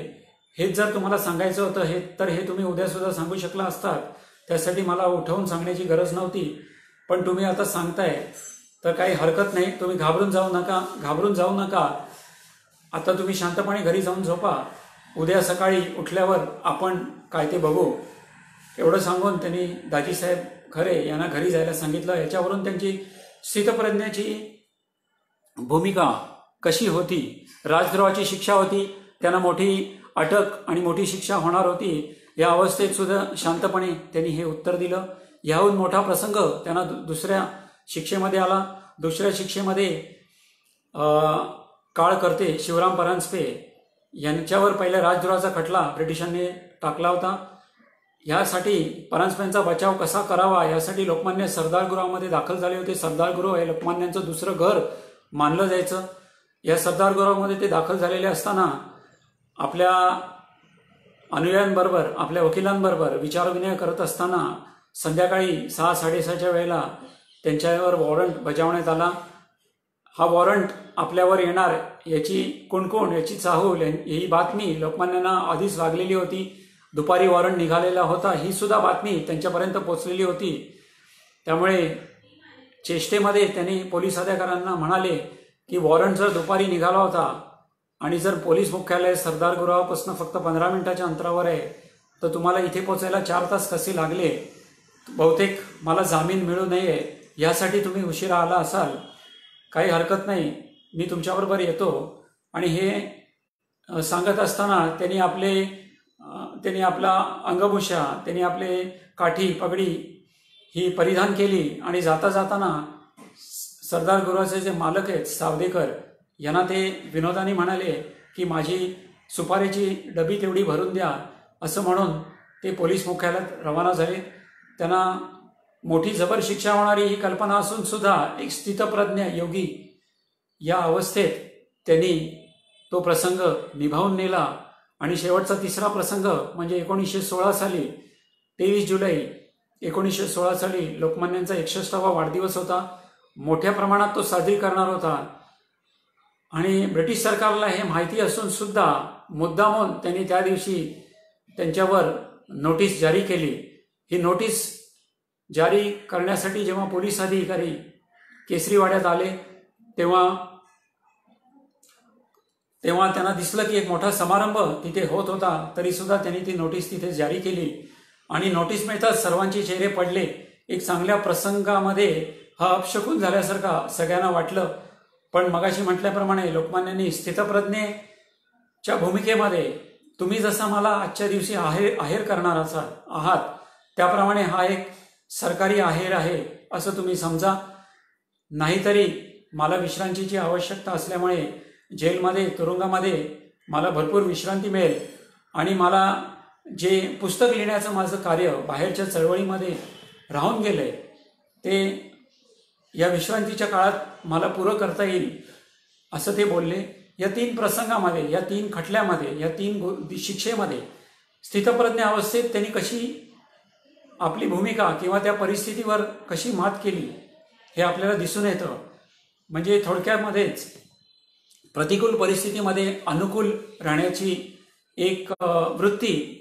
हेच जर तुम्हाला सांगायचं होतं तर हे तुम्ही उद्यासुद्धा सांगू शकला असतात. त्यासाठी मला उठवून सांगण्याची गरज नव्हती. पण तुम्ही आता सांगताय तर काही हरकत नाही. तुम्ही घाबरून जाऊ नका. आता तुम्ही शांतपणे घरी जाऊन झोपा. उद्या सकाळी उठल्यावर आपण काय ते बघू. एवढं सांगून त्यांनी दाजीसाहेब खरे यांना घरी जायला सांगितलं. याच्यावरून त्यांची स्थितप्रज्ञाची भूमिका कशी होती, राजद्रोहाची शिक्षा होती, त्यांना मोठी अटक आणि मोठी शिक्षा होणार होती, या अवस्थेत सुद्धा शांतपणे त्यांनी हे उत्तर दिलं. याहून मोठा प्रसंग त्यांना दुसऱ्या शिक्षेमध्ये आला. दुसऱ्या शिक्षेमध्ये काळकर्ते शिवराम परांजपे यांच्यावर पहिल्या राजद्रोहाचा खटला ब्रिटिशांनी टाकला होता. यासाठी परांजपेंचा बचाव कसा करावा यासाठी लोकमान्य सरदारगृहामध्ये दाखल झाले होते. सरदारगृह हे लोकमान्यांचं दुसरं घर मानलं जायचं. या सरदारगृहामध्ये ते दाखल झालेले असताना आपल्या अनुयायांबरोबर, आपल्या वकिलांबरोबर विचारविनिमय करत असताना संध्याकाळी 6-6:30च्या वेळेला त्यांच्यावर वॉरंट बजावण्यात आला. हा वॉरंट आपल्यावर येणार याची कुणकुण, याची चाहूल, ही बातमी लोकमान्यांना आधीच लागलेली होती. दुपारी वॉरंट निघालेला होता ही सुद्धा बातमी त्यांच्यापर्यंत पोहोचलेली होती. त्यामुळे चेष्टेमध्ये त्यांनी पोलीस अधिकाऱ्यांना म्हणाले की वॉरंट जर दुपारी निघाला होता आणि जर पोलीस मुख्यालय सरदारगृहापासून फक्त 15 मिनिटाच्या अंतरावर आहे तर तुम्हाला इथे पोहोचायला 4 तास कसे लागले. बहुतेक मला जामीन मिळू नये यासाठी तुम्ही उशिरा आला असाल. काही हरकत नाही, मी तुमच्याबरोबर येतो. आणि हे सांगत असताना त्यांनी आपला अंगभूषा, त्यांनी आपले काठी पगडी ही परिधान केली आणि जाताना सरदारगृहाचे जे मालक आहेत सावदेकर यांना ते विनोदाने म्हणाले की माझी सुपारीची डबी तेवढी भरून द्या. असं म्हणून ते पोलीस मुख्यालयात रवाना झाले. त्यांना मोठी जबर शिक्षा होणारी ही कल्पना असून सुद्धा एक स्थितप्रज्ञ योगी या अवस्थेत त्यांनी तो प्रसंग निभावून नेला. आणि शेवटचा तिसरा प्रसंग म्हणजे 1916 साली 23 जुलै 1916 साली लोकमान्यांचा 61वा वाढदिवस होता. मोठ्या प्रमाणात तो साजरी करणार होता आणि ब्रिटिश सरकारला हे माहिती असून सुद्धा मुद्दामून त्यांनी त्या दिवशी त्यांच्यावर नोटीस जारी केली. ही नोटीस जारी करण्यासाठी जेव्हा पोलीस अधिकारी केसरीवाड्यात आले तेव्हा त्यांना दिसलं की एक मोठा समारंभ तिथे होत होता. तरी सुद्धा त्यांनी ती नोटीस तिथे जारी केली आणि नोटीस मिळताच सर्वांचे चेहरे पडले. एक चांगल्या प्रसंगामध्ये हा अपशकुन झाल्यासारखा सगळ्यांना वाटलं. पण मगाशी म्हटल्याप्रमाणे लोकमान्यांनी स्थितप्रज्ञेच्या भूमिकेमध्ये तुम्ही जसा मला आजच्या दिवशी आहेर करणार आहात त्याप्रमाणे हा एक सरकारी आहेर आहे असं तुम्ही समजा. नाहीतरी मला विश्रांतीची आवश्यकता असल्यामुळे जेलमध्ये, तुरुंगामध्ये मला भरपूर विश्रांती मिळेल आणि मला जे पुस्तक लिहिण्याचं माझं कार्य बाहेरच्या चळवळीमध्ये राहून गेलंय ते या विश्रांतीच्या काळात मला पुरं करता येईल असं ते बोलले. या 3 प्रसंगामध्ये, या 3 खटल्यामध्ये, या 3 शिक्षेमध्ये स्थितप्रज्ञ अवस्थेत त्यांनी कशी आपली भूमिका किंवा त्या परिस्थितीवर कशी मात केली हे आपल्याला दिसून येतं. म्हणजे थोडक्यामध्येच प्रतिकूल परिस्थितीमध्ये अनुकूल राहण्याची एक वृत्ती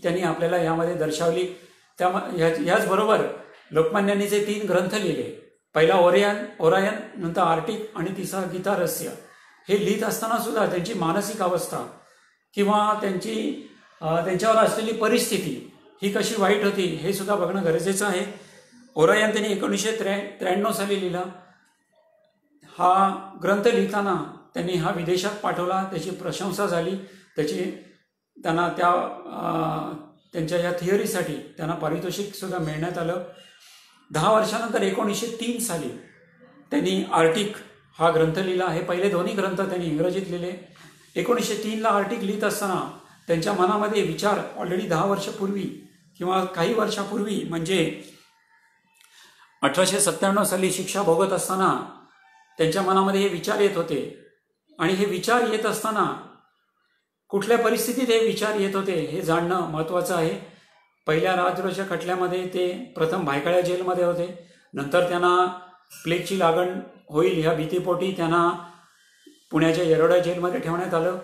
त्यांनी आपल्याला यामध्ये दर्शवली. याचबरोबर लोकमान्यांनी जे 3 ग्रंथ लिहिले, पहिला ओरायन, नंतर आर्टिक आणि तिसरा गीता रहस्य, हे लिहित असताना सुद्धा त्यांची मानसिक अवस्था किंवा त्यांच्यावर असलेली परिस्थिती ही कशी वाईट होती हे सुद्धा बघणं गरजेचं आहे. ओरायन त्यांनी 1993 साली लिहिला. हा ग्रंथ लिहिताना त्यांनी हा विदेशात पाठवला. त्याची प्रशंसा झाली. त्यांना त्यांच्या या थिअरीसाठी त्यांना पारितोषिक सुद्धा मिळण्यात आलं. 10 वर्षानंतर 1903 साली त्यांनी आर्टिक हा ग्रंथ लिहिला. हे पहिले दोन्ही ग्रंथ त्यांनी इंग्रजीत लिहिले. 1903ला आर्टिक लिहित असताना त्यांच्या मनामध्ये विचार ऑलरेडी 10 वर्षापूर्वी किंवा काही वर्षापूर्वी म्हणजे 1897 साली शिक्षा भोगत असताना त्यांच्या मनामध्ये हे विचार येत होते. आणि हे विचार येत असताना कुठल्या परिस्थितीत हे विचार येत होते हे जाणणं महत्त्वाचं आहे. पहिल्या राजद्रोहाच्या खटल्यामध्ये ते प्रथम भायखळा जेलमध्ये होते. नंतर त्यांना प्लेगची लागण होईल ह्या भीतीपोटी त्यांना पुण्याच्या येरवडा जेलमध्ये ठेवण्यात आलं.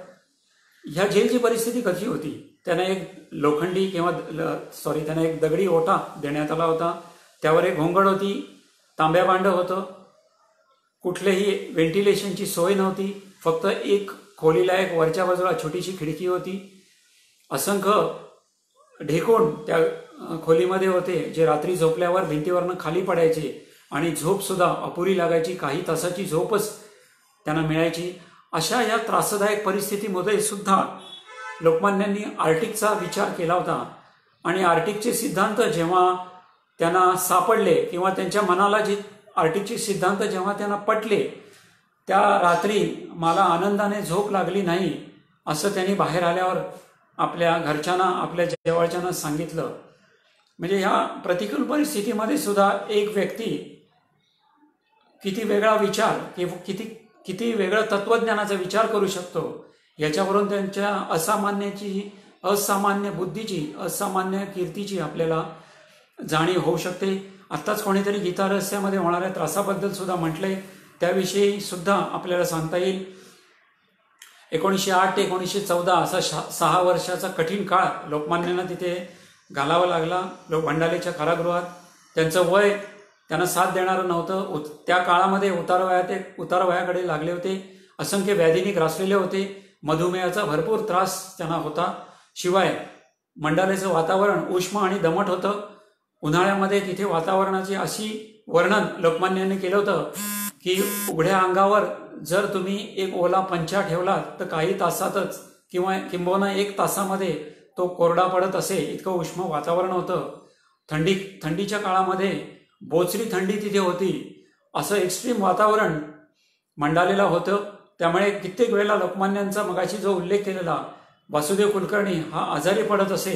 ह्या जेलची परिस्थिती कशी होती? त्यांना एक लोखंडी त्यांना एक दगडी ओटा देण्यात आला होता. त्यावर एक घोंगड होती, तांब्या भांडं होतं, कुठल्याही व्हेंटिलेशनची सोय नव्हती. फक्त एक खोलीला एक वरच्या बाजूला छोटीशी खिडकी होती. असंख्य ढेकूण त्या खोलीमध्ये होते जे रात्री झोपल्यावर भिंतीवरनं खाली पडायचे आणि झोपसुद्धा अपुरी लागायची. काही तासाची झोपच त्यांना मिळायची. अशा या त्रासदायक परिस्थितीमध्ये सुद्धा लोकमान्यांनी आर्टिकचा विचार केला होता. आणि आर्टिकचे सिद्धांत जेव्हा त्यांना सापडले किंवा त्यांच्या मनाला जे आर्टिकचे सिद्धांत जेव्हा त्यांना पटले त्या रात्री मला आनंदाने झोप लागली नाही असं त्यांनी बाहेर आल्यावर आपल्या घरच्यांना आपल्या जवळच्यांना सांगितलं. म्हणजे ह्या प्रतिकूल परिस्थितीमध्ये सुद्धा एक व्यक्ती किती वेगळा विचार किती वेगळं तत्वज्ञानाचा विचार करू शकतो याच्यावरून त्यांच्या असामान्य बुद्धीची असामान्य कीर्तीची आपल्याला जाणीव होऊ शकते. आत्ताच कोणीतरी गीता रहस्यामध्ये होणाऱ्या त्रासाबद्दल सुद्धा म्हटलंय, त्याविषयी सुद्धा आपल्याला सांगता येईल. 1908 ते 1914 असा 6 वर्षाचा कठीण काळ लोकमान्यांना तिथे घालावा लागला भंडालेच्या कारागृहात. त्यांचं वय त्यांना साथ देणारं नव्हतं. त्या काळामध्ये उतारवयाकडे लागले होते. असंख्य व्याधींनी ग्रासलेले होते. मधुमेहाचा भरपूर त्रास त्यांना होता. शिवाय मंडालेचं वातावरण उष्म आणि दमट होतं. उन्हाळ्यामध्ये तिथे वातावरणाची अशी वर्णन लोकमान्यांनी केलं होतं की उघड्या अंगावर जर तुम्ही एक ओला पंचा ठेवलात तर काही तासातच किंबहुना 1 तासामध्ये तो कोरडा पडत असे इतकं उष्म वातावरण होतं. थंडीच्या काळामध्ये बोचरी थंडी तिथे होती. असं एक्स्ट्रीम वातावरण मंडालेला होतं. त्यामुळे कित्येक वेळेला लोकमान्यांचा मगाशी जो उल्लेख केलेला वासुदेव कुलकर्णी हा आजारी पडत असे.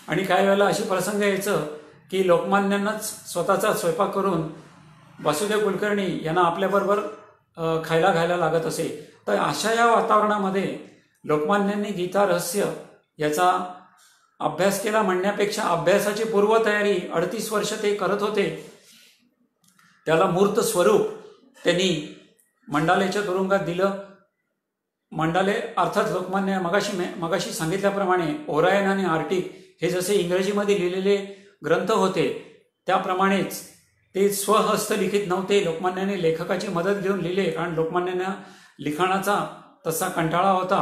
आणि काही वेळेला अशी प्रसंग यायचं की लोकमान्यांनाच स्वतःचा स्वयंपाक करून वासुदेव कुलकर्णी यांना आपल्याबरोबर खायला घायला लागत असे. तर अशा या वातावरणामध्ये लोकमान्यांनी गीता रहस्य याचा अभ्यास केला म्हणण्यापेक्षा अभ्यासाची पूर्वतयारी 38 वर्ष ते करत होते. त्याला मूर्त स्वरूप त्यांनी मंडालेच्या तुरुंगात दिलं. मंडाले अर्थात लोकमान्य मगाशी सांगितल्याप्रमाणे ओरायन आणि आर्टिक हे जसे इंग्रजीमध्ये लिहिलेले ग्रंथ होते त्याप्रमाणेच ते स्वहस्त लिखित नव्हते. लोकमान्याने लेखकाची मदत घेऊन लिहिले, कारण लोकमान्यांना लिखाणाचा तसा कंटाळा होता.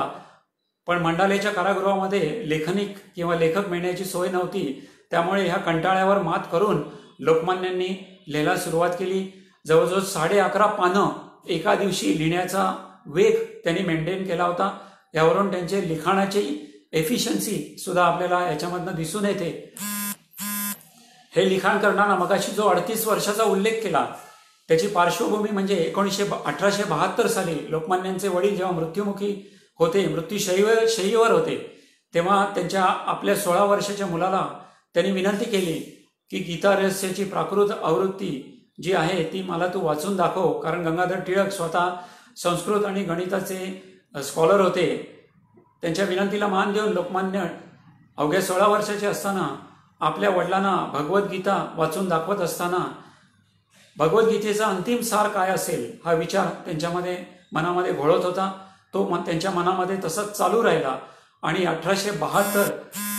पण मंडालेच्या कारागृहामध्ये लेखक मिळण्याची सोय नव्हती. त्यामुळे ह्या कंटाळ्यावर मात करून लोकमान्यांनी लिहायला सुरुवात केली. जवळजवळ 11.5 पानं एका दिवशी लिहिण्याचा वेग त्यांनी मेंटेन केला होता. यावरून त्यांचे लिखाणाची एफिशियन्सी सुद्धा आपल्याला याच्यामधनं दिसून येते. हे लिखाण करताना मगाशी जो 38 वर्षाचा उल्लेख केला त्याची पार्श्वभूमी म्हणजे 1872 साली लोकमान्यांचे वडील जेव्हा मृत्युमुखी होते, मृत्यूशय्येवर होते, तेव्हा त्यांच्या आपल्या 16 वर्षाच्या मुलाला त्यांनी विनंती केली की गीता रहस्याची प्राकृत आवृत्ती जी आहे ती मला तू वाचून दाखव. कारण गंगाधर टिळक स्वतः संस्कृत आणि गणिताचे स्कॉलर होते. त्यांच्या विनंतीला मान देऊन लोकमान्य अवघ्या 16 वर्षाचे असताना आपल्या वडिलांना भगवद्गीता वाचून दाखवत असताना भगवद्गीतेचा अंतिम सार काय असेल हा विचार त्यांच्यामध्ये मनामध्ये घोळत होता. तो त्यांच्या मनामध्ये तसंच चालू राहिला. आणि 1872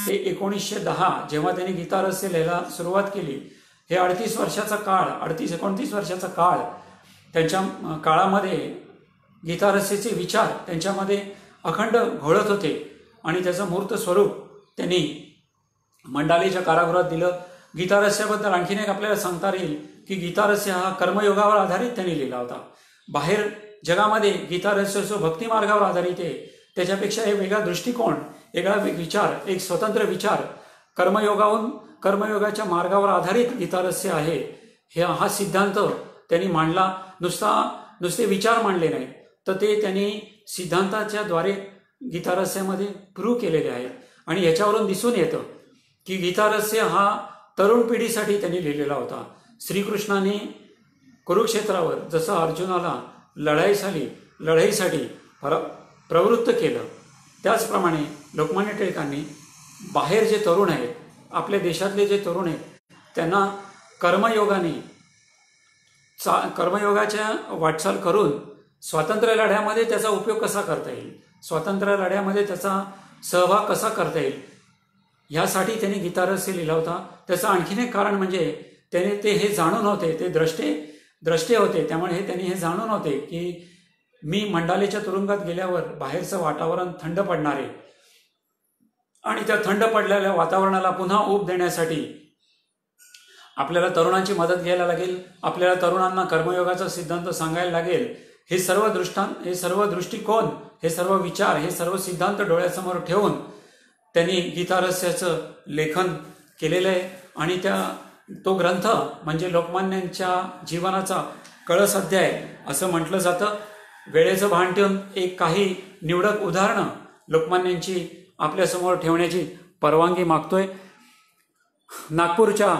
ते 1910 जेव्हा त्यांनी गीता रहस्य लिहायला सुरुवात केली, हे 38 वर्षाचा काळ 38-29 वर्षाचा काळ त्यांच्या काळामध्ये गीतारस्याचे विचार त्यांच्यामध्ये अखंड घोळत होते आणि त्याचं मूर्त स्वरूप त्यांनी मंडालेच्या कारागृहात दिलं. गीतारस्याबद्दल आणखीन एक आपल्याला सांगता येईल की गीतारस्य हा कर्मयोगावर आधारित त्यांनी लिहिला होता. बाहेर जगामध्ये गीतारस्य जो भक्तिमार्गावर आधारित आहे, त्याच्यापेक्षा एक वेगळा दृष्टिकोन, वेगळा विचार, एक स्वतंत्र विचार कर्मयोगाच्या मार्गावर आधारित गीतारस्य आहे. हा सिद्धांत त्यांनी मांडला. नुसते विचार मांडले नाही, तर ते त्यांनी सिद्धांताच्या द्वारे गीतारस्यामध्ये प्रूव्ह केलेले आहेत. आणि याच्यावरून दिसून येतं की गीतारस्य हा तरुण पिढीसाठी त्यांनी लिहिलेला होता. श्रीकृष्णाने कुरुक्षेत्रावर जसं अर्जुनाला लढाईसाठी प्रवृत्त केलं, त्याचप्रमाणे लोकमान्य टिळकांनी बाहेर जे तरुण आहेत, आपल्या देशातले जे तरुण आहेत, त्यांना कर्मयोगाच्या वाटचाल करून स्वातंत्र्य लढ्यामध्ये त्याचा उपयोग कसा करता येईल, स्वातंत्र्य लढ्यामध्ये त्याचा सहभाग कसा करता येईल, ह्यासाठी त्यांनी गीतारस्य लिहिला होता. त्याचं आणखीन एक कारण म्हणजे ते हे जाणून होते, ते द्रष्टे होते, त्यामुळे त्यांनी हे जाणून होते की मी मंडालेच्या तुरुंगात गेल्यावर बाहेरचं वातावरण थंड पडणार आहे आणि त्या थंड पडलेल्या वातावरणाला पुन्हा ऊब देण्यासाठी आपल्याला तरुणांची मदत घ्यायला लागेल, आपल्याला तरुणांना कर्मयोगाचा सिद्धांत सांगायला लागेल. हे सर्व दृष्टिकोन, हे सर्व विचार, हे सर्व सिद्धांत डोळ्यासमोर ठेवून त्यांनी गीतारस्याचं लेखन केलेलं आहे. आणि तो ग्रंथ म्हणजे लोकमान्यांच्या जीवनाचा कळस अध्याय असं म्हटलं जातं. वेळेचं भान ठेवून काही निवडक उदाहरणं लोकमान्यांची आपल्यासमोर ठेवण्याची परवानगी मागतोय. नागपूरच्या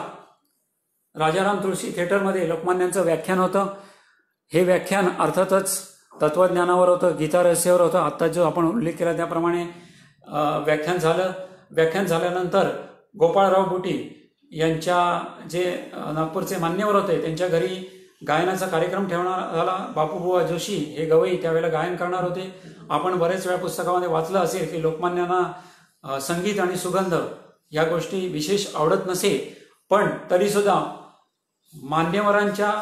राजाराम तुळशी थिएटरमध्ये लोकमान्यांचं व्याख्यान होतं. हे व्याख्यान अर्थातच तत्वज्ञानावर होतं, गीतारस्यावर होतं. आत्ता जो आपण उल्लेख केला त्याप्रमाणे व्याख्यान झालं. व्याख्यान झाल्यानंतर गोपाळराव बुटी यांच्या जे नागपूरचे मान्यवर होते, त्यांच्या घरी गायनाचा कार्यक्रम ठेवणार झाला. बापूबुवा जोशी हे गवई त्यावेळेला गायन करणार होते. आपण बरेच वेळा पुस्तकामध्ये वाचलं असेल की लोकमान्यांना संगीत आणि सुगंध या गोष्टी विशेष आवडत नसे, पण तरीसुद्धा मान्यवरांच्या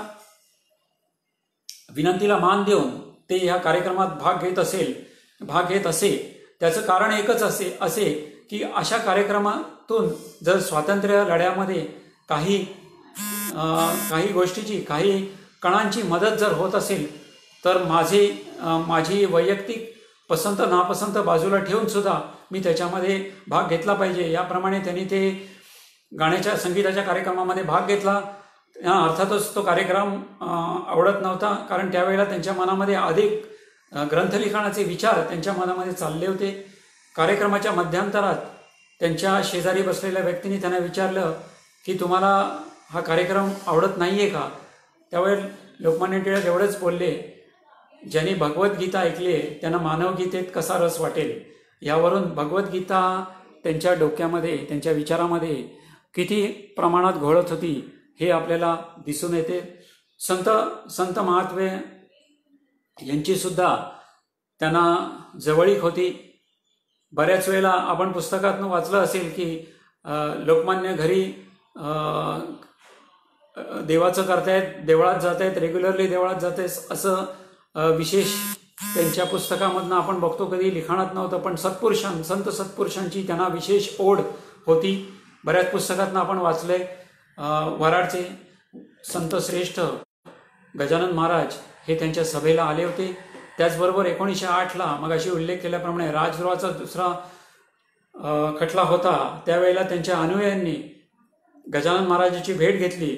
विनंतीला मान देऊन ते ह्या कार्यक्रमात भाग घेत असे. त्याचं कारण एकच असे की अशा कार्यक्रमातून जर स्वातंत्र्य लढ्यामध्ये काही गोष्टीची, काही कणांची मदत जर होत असेल, तर माझी वैयक्तिक पसंत नापसंत बाजूला ठेवून सुद्धा मी त्याच्यामध्ये भाग घेतला पाहिजे. याप्रमाणे त्यांनी ते संगीताच्या कार्यक्रमामध्ये भाग घेतला. अर्थातच तो कार्यक्रम आवडत नव्हता, कारण त्यावेळेला त्यांच्या मनामध्ये अधिक ग्रंथलिखाणाचे विचार त्यांच्या मनामध्ये चालले होते. कार्यक्रमाच्या मध्यांतरात त्यांच्या शेजारी बसलेल्या व्यक्तीने त्यांना विचारलं की तुम्हाला हा कार्यक्रम आवडत नाहीये का? त्यावेळेस लोकमान्य टिळक एवढंच बोलले, ज्यांनी भगवद्गीता ऐकली त्यांना मानवगीतेत कसा रस वाटेल. यावरून भगवद्गीता त्यांच्या डोक्यामध्ये, त्यांच्या विचारामध्ये किती प्रमाणात घोळत होती हे आपल्याला दिसून येते. संत महात्मे यांची सुद्धा त्यांना जवळीक होती. बऱ्याच वेळेला आपण पुस्तकातून वाचलं असेल की लोकमान्य घरी देवाचं करतायत, देवळात जात आहेत, रेग्युलरली देवळात जात आहेत असं विशेष त्यांच्या पुस्तकामधनं आपण बघतो. कधी लिखाणात नव्हतं, पण संत सत्पुरुषांची त्यांना विशेष ओढ होती. बऱ्याच पुस्तकातनं आपण वाचलंय. वराडचे संत श्रेष्ठ गजानन महाराज हे त्यांच्या सभेला आले होते. त्याचबरोबर 1908ला मगाशी उल्लेख केल्याप्रमाणे राजगृहाचा दुसरा खटला होता. त्यावेळेला त्यांच्या अनुयायांनी गजानन महाराजांची भेट घेतली.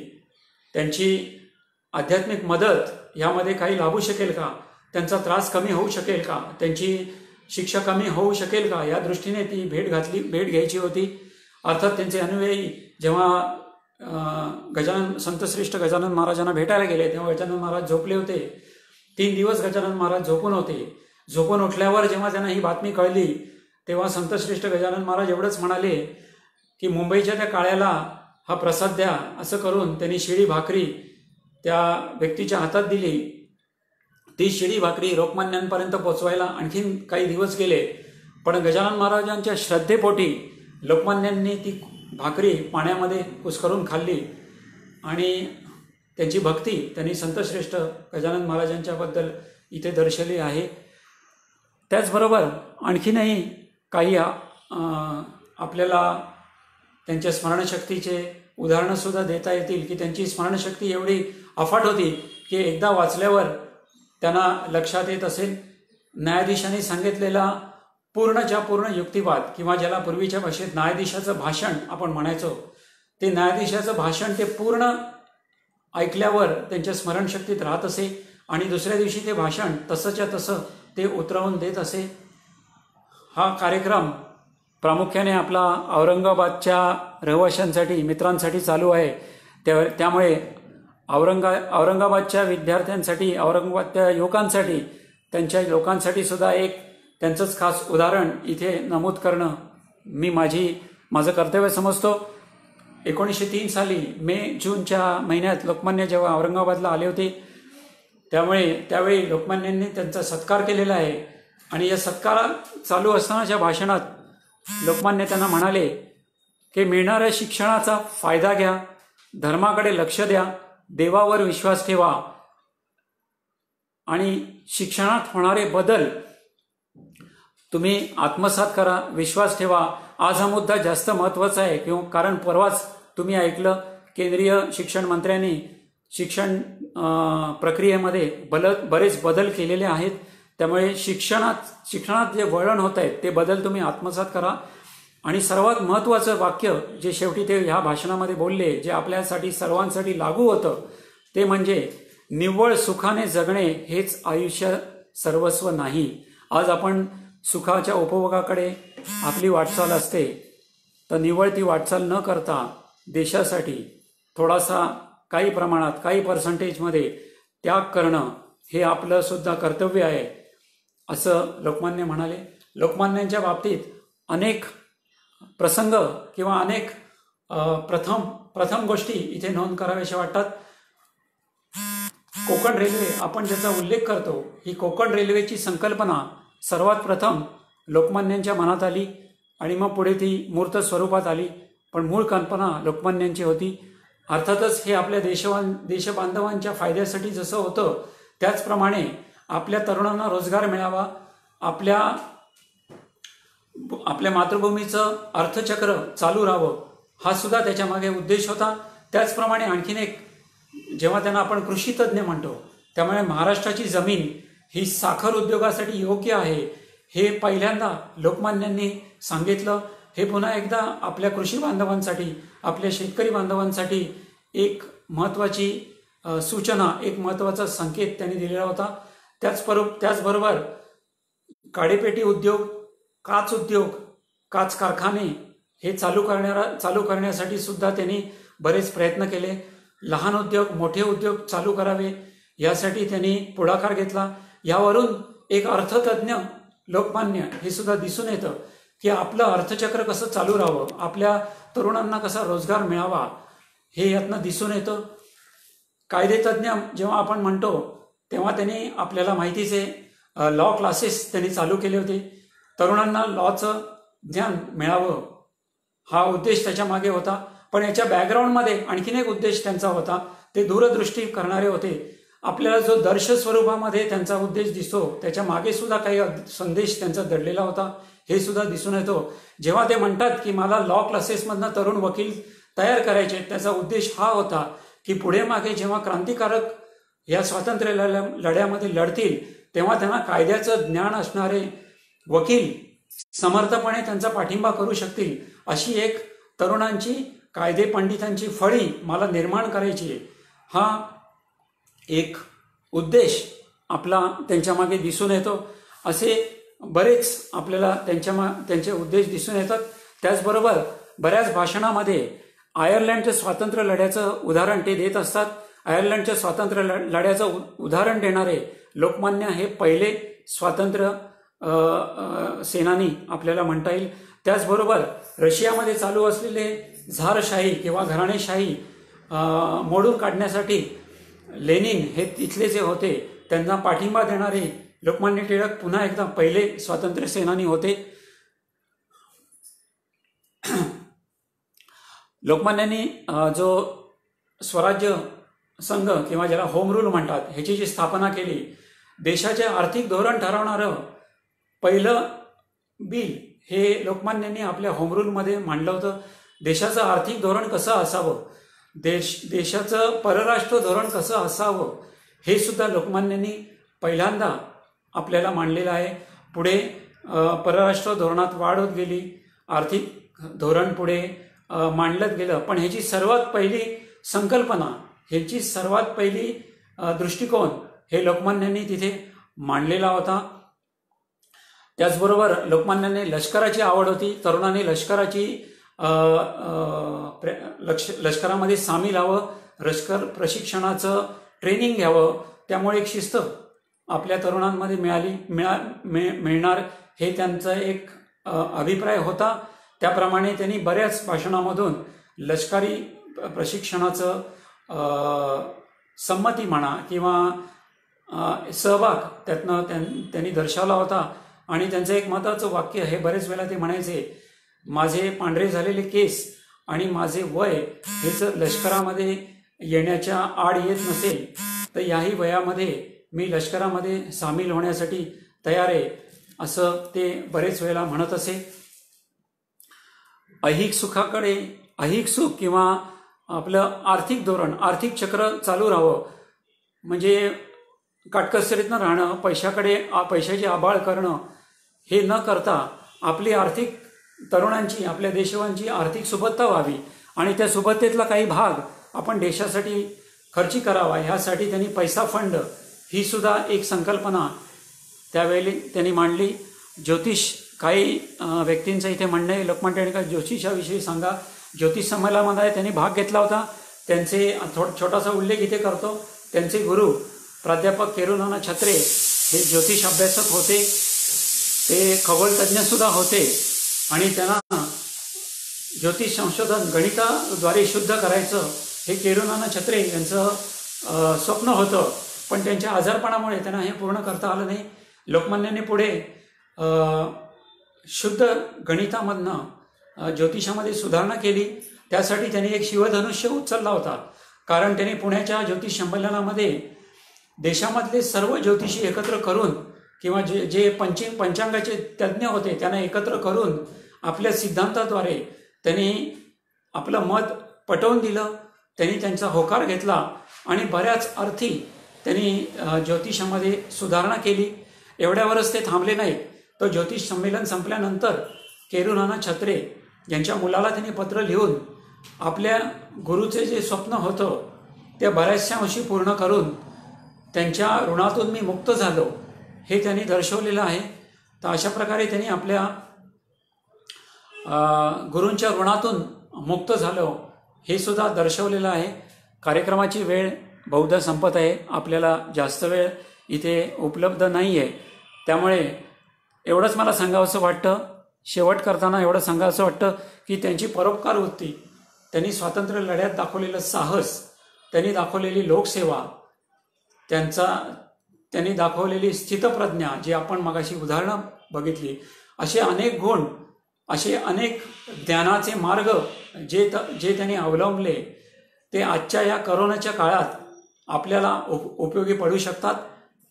त्यांची आध्यात्मिक मदत यामध्ये काही लाभू शकेल का, त्यांचा त्रास कमी होऊ शकेल का, त्यांची शिक्षा कमी होऊ शकेल का, या दृष्टीने ती भेट घ्यायची होती. अर्थात त्यांचे अनुयायी जेव्हा संतश्रेष्ठ गजानन महाराजांना भेटायला गेले तेव्हा गजानन महाराज झोपले होते. 3 दिवस गजानन महाराज झोपून होते. झोपून उठल्यावर जेव्हा त्यांना ही बातमी कळली तेव्हा संतश्रेष्ठ गजानन महाराज एवढंच म्हणाले की मुंबईच्या त्या काळ्याला हा प्रसाद द्या, असं करून त्यांनी शिळी भाकरी त्या व्यक्तीच्या हातात दिली. ती शिळी भाकरी लोकमान्यांपर्यंत पोचवायला आणखीन काही दिवस गेले, पण गजानन महाराजांच्या श्रद्धेपोटी लोकमान्यांनी ती भाकरी पाण्यामध्ये कुस्करून खाल्ली आणि त्यांची भक्ती त्यांनी संतश्रेष्ठ गजानन महाराजांच्याबद्दल इथे दर्शवली आहे. त्याचबरोबर आणखीनही काही आपल्याला त्यांच्या स्मरणशक्तीचे उदाहरणंसुद्धा देता येतील की त्यांची स्मरणशक्ती एवढी अफाट होती की एकदा वाचल्यावर त्यांना लक्षात येत असेल. न्यायाधीशांनी सांगितलेला पूर्णच्या पूर्ण युक्तिवाद किंवा ज्याला पूर्वीच्या भाषेत न्यायाधीशाचं भाषण आपण म्हणायचो, ते न्यायाधीशाचं भाषण ते पूर्ण ऐकल्यावर त्यांच्या स्मरणशक्तीत राहत असे आणि दुसऱ्या दिवशी ते भाषण तसंच्या तसं ते उतरवून देत असे. हा कार्यक्रम प्रामुख्याने आपला औरंगाबादच्या रहिवाशांसाठी मित्रांसाठी चालू आहे. त्यामुळे औरंगाबादच्या विद्यार्थ्यांसाठी, औरंगाबादच्या युवकांसाठी, त्यांच्या लोकांसाठी सुद्धा एक त्यांचंच खास उदाहरण इथे नमूद करणं मी माझं कर्तव्य समजतो. 1903 साली जूनच्या महिन्यात लोकमान्य जेव्हा औरंगाबादला आले होते, त्यावेळी लोकमान्यांनी त्यांचा सत्कार केलेला आहे. आणि या सत्कार चालू असतानाच्या भाषणात लोकमान्य त्यांना म्हणाले की मिळणाऱ्या शिक्षणाचा फायदा घ्या, धर्माकडे लक्ष द्या, देवावर विश्वास ठेवा आणि शिक्षणात होणारे बदल तुम्ही आत्मसात करा, विश्वास ठेवा. आज हा मुद्दा जास्त महत्त्वाचा आहे कारण परवाच तुम्ही ऐकलं केंद्रीय शिक्षण मंत्र्यांनी शिक्षण प्रक्रियेमध्ये बरेच बदल केलेले आहेत. त्यामुळे शिक्षणात जे वळण होत आहे ते बदल तुम्ही आत्मसात करा. आणि सर्वात महत्त्वाचं वाक्य जे शेवटी ते ह्या भाषणामध्ये बोलले, जे आपल्यासाठी सर्वांसाठी लागू होतं, ते म्हणजे निव्वळ सुखाने जगणे हेच आयुष्य सर्वस्व नाही. आज आपण सुखाच्या उपभोगाकडे आपली वाटचाल असते, तर निव्वळ ती वाटचाल न करता देशासाठी थोडासा काही प्रमाणात, काही पर्सेंटेजमध्ये त्याग करणं हे आपलं सुद्धा कर्तव्य आहे, असं लोकमान्य म्हणाले. लोकमान्यांच्या बाबतीत अनेक प्रसंग किंवा अनेक प्रथम गोष्टी इथे नोंद कराव्याशा वाटतात. कोकण रेल्वे आपण ज्याचा उल्लेख करतो, ही कोकण रेल्वेची संकल्पना सर्वात प्रथम लोकमान्यांच्या मनात आली आणि मग पुढे ती मूर्त स्वरूपात आली. पण मूळ कल्पना लोकमान्यांची होती. अर्थातच हे आपल्या देशबांधवांच्या फायद्यासाठी जसं होतं त्याचप्रमाणे आपल्या तरुणांना रोजगार मिळावा, आपल्या मातृभूमीचं अर्थचक्र चालू राहावं, हा सुद्धा त्याच्या मागे उद्देश होता. त्याचप्रमाणे आणखीन एक, जेव्हा त्यांना आपण कृषी तज्ज्ञ म्हणतो, त्यामुळे महाराष्ट्राची जमीन ही साखर उद्योगासाठी योग्य आहे हे पहिल्यांदा लोकमान्यांनी सांगितलं. हे पुन्हा एकदा आपल्या कृषी बांधवांसाठी, आपल्या शेतकरी बांधवांसाठी एक महत्त्वाची सूचना, एक महत्त्वाचा संकेत त्यांनी दिलेला होता. त्याचबरोबर काडेपेटी उद्योग, काच कारखाने हे चालू करण्यासाठी सुद्धा त्यांनी बरेच प्रयत्न केले. लहान उद्योग, मोठे उद्योग चालू करावे यासाठी त्यांनी पुढाकार घेतला. यावरून एक अर्थतज्ञ लोकमान्य हे सुद्धा दिसून येतं की आपलं अर्थचक्र कसं चालू राहावं, आपल्या तरुणांना कसा रोजगार मिळावा, हे यातनं दिसून येतं. कायदेतज्ञ जेव्हा आपण म्हणतो तेव्हा त्यांनी, आपल्याला माहितीच आहे, लॉ क्लासेस त्यांनी चालू केले होते. तरुणांना लॉचं ज्ञान मिळावं हा उद्देश त्याच्या मागे होता. पण याच्या बॅकग्राऊंडमध्ये आणखीन एक उद्देश त्यांचा होता, ते दूरदृष्टी करणारे होते. आपल्याला जो दर्श स्वरूपामध्ये त्यांचा उद्देश दिसतो, त्याच्या मागे सुद्धा काही संदेश त्यांचा दडलेला होता, हे सुद्धा दिसून येतो. जेव्हा ते म्हणतात की मला लॉ क्लासेसमधनं तरुण वकील तयार करायचे, त्याचा उद्देश हा होता की पुढे मागे जेव्हा क्रांतिकारक या स्वातंत्र्य लढ्यामध्ये लढतील तेव्हा त्यांना कायद्याचं ज्ञान असणारे वकील समर्थपणे त्यांचा पाठिंबा करू शकतील, अशी एक तरुणांची, कायदे पंडितांची फळी मला निर्माण करायची. हा एक उद्देश आपला त्यांच्या मागे दिसून येतो. असे बरेच आपल्याला त्यांचे उद्देश दिसून येतात. त्याचबरोबर बऱ्याच भाषणामध्ये आयर्लंडच्या स्वातंत्र्य लढ्याचं उदाहरण ते देत असतात. आयर्लंडच्या स्वातंत्र्य लढ्याचं उदाहरण देणारे लोकमान्य हे पहिले स्वातंत्र्य सेनानी आपल्याला म्हणता येईल. त्याचबरोबर रशियामध्ये चालू असलेले झारशाही किंवा घराणेशाही मोडून काढण्यासाठी लेनिन हे तिथले जे होते त्यांना पाठिंबा देणारे लोकमान्य टिळक पुन्हा एकदा पहिले स्वातंत्र्य सेनानी होते. लोकमान्यांनी जो स्वराज्य संघ किंवा ज्याला होम रूल म्हणतात ह्याची जी स्थापना केली, देशाचे आर्थिक धोरण ठरवणारं पहिलं बिल हे लोकमान्यांनी आपल्या होम रूलमध्ये मांडलं होतं. देशाचं आर्थिक धोरण कसं असावं, देशाचं परराष्ट्र धोरण कसं असावं हे सुद्धा लोकमान्यांनी पहिल्यांदा आपल्याला मांडलेलं आहे. पुढे परराष्ट्र धोरणात वाढ होत गेली, आर्थिक धोरण पुढे मांडलं गेलं. पण ह्याची सर्वात पहिली संकल्पना, ह्याची सर्वात पहिली दृष्टिकोन हे लोकमान्यांनी तिथे मांडलेला होता. त्याचबरोबर लोकमान्यांनी लष्कराची आवड होती. तरुणांनी लष्करामध्ये सामील व्हावं, लष्कर प्रशिक्षणाचं ट्रेनिंग घ्यावं. त्यामुळे एक शिस्त आपल्या तरुणांमध्ये मिळणार हे त्यांचा एक अभिप्राय होता. त्याप्रमाणे त्यांनी बऱ्याच भाषणामधून लष्करी प्रशिक्षणाचं संमती म्हणा किंवा सहभाग त्यातनं त्यांनी दर्शवला होता. आणि त्यांचं एक महत्त्वाचं वाक्य हे बरेच वेळा ते म्हणायचे, माझे पांढरे झालेले केस आणि माझे वय हे जर लष्करामध्ये येण्याच्या आड येत नसेल तर याही वयामध्ये मी लष्करामध्ये सामील होण्यासाठी तयार आहे, असं ते बरेच वेळेला म्हणत असे. ऐहिक सुख किंवा आपलं आर्थिक धोरण, आर्थिक चक्र चालू राहावं, म्हणजे काटकसरीतनं राहणं, पैशाची आबाळ करणं हे न करता आपली आर्थिक तरुणांची, आपल्या देशवांची आर्थिक सुबत्ता व्हावी आणि त्या सुबत्तेतला काही भाग आपण देशासाठी खर्ची करावा, ह्यासाठी त्यांनी पैसा फंड ही सुद्धा एक संकल्पना त्यावेळी त्यांनी मांडली. ज्योतिष, काही व्यक्तींचं इथे म्हणणं आहे, लोकमान्य टिळकांच्या ज्योतिषाविषयी सांगा. ज्योतिष संमेलनामध्ये त्यांनी भाग घेतला होता. त्यांचे छोटासा उल्लेख इथे करतो. त्यांचे गुरु प्राध्यापक केरुनाना छत्रे हे ज्योतिष अभ्यासक होते, ते खगोलतज्ञ सुद्धा होते आणि त्यांना ज्योतिष संशोधन गणिताद्वारे शुद्ध करायचं हे केरुनाना छत्रे यांचं स्वप्न होतं. पण त्यांच्या आजारपणामुळे त्यांना हे पूर्ण करता आलं नाही. लोकमान्यांनी पुढे शुद्ध गणितामधनं ज्योतिषामध्ये सुधारणा केली. त्यासाठी त्यांनी एक शिवधनुष्य उचलला होता. कारण त्यांनी पुण्याच्या ज्योतिष संमेलनामध्ये देशामधले सर्व ज्योतिषी एकत्र करून किंवा जे पंचांगाचे तज्ज्ञ होते त्यांना एकत्र करून आपल्या सिद्धांताद्वारे त्यांनी आपलं मत पटवून दिलं. त्यांनी त्यांचा होकार घेतला आणि बऱ्याच अर्थी त्यांनी ज्योतिषामध्ये सुधारणा केली. एवढ्यावरच ते थांबले नाहीत. तो ज्योतिष संमेलन संपल्यानंतर केरुनाना छत्रे यांच्या मुलाला त्यांनी पत्र लिहून आपल्या गुरुचे जे स्वप्न होतं ते बऱ्याचशा अंशी पूर्ण करून त्यांच्या ऋणातून मी मुक्त झालो हे त्यांनी दर्शवलेलं आहे. तर अशा प्रकारे त्यांनी आपल्या गुरूंच्या ऋणातून मुक्त झालो हे सुद्धा दर्शवलेलं आहे. कार्यक्रमाची वेळ बहुधा संपत आहे. आपल्याला जास्त वेळ इथे उपलब्ध नाही आहे. त्यामुळे एवढंच मला सांगावंसं वाटतं, शेवट करताना एवढं सांगावंसं वाटतं की त्यांची परोपकार वृत्ती, त्यांनी स्वातंत्र्य लढ्यात दाखवलेलं साहस, त्यांनी दाखवलेली लोकसेवा, त्यांनी दाखवलेली स्थितप्रज्ञा, जी आपण मगाशी उदाहरणं बघितली, असे अनेक गुण, असे अनेक ज्ञानाचे मार्ग जे त्यांनी अवलंबले ते आजच्या या करोनाच्या काळात आपल्याला उपयोगी पडू शकतात.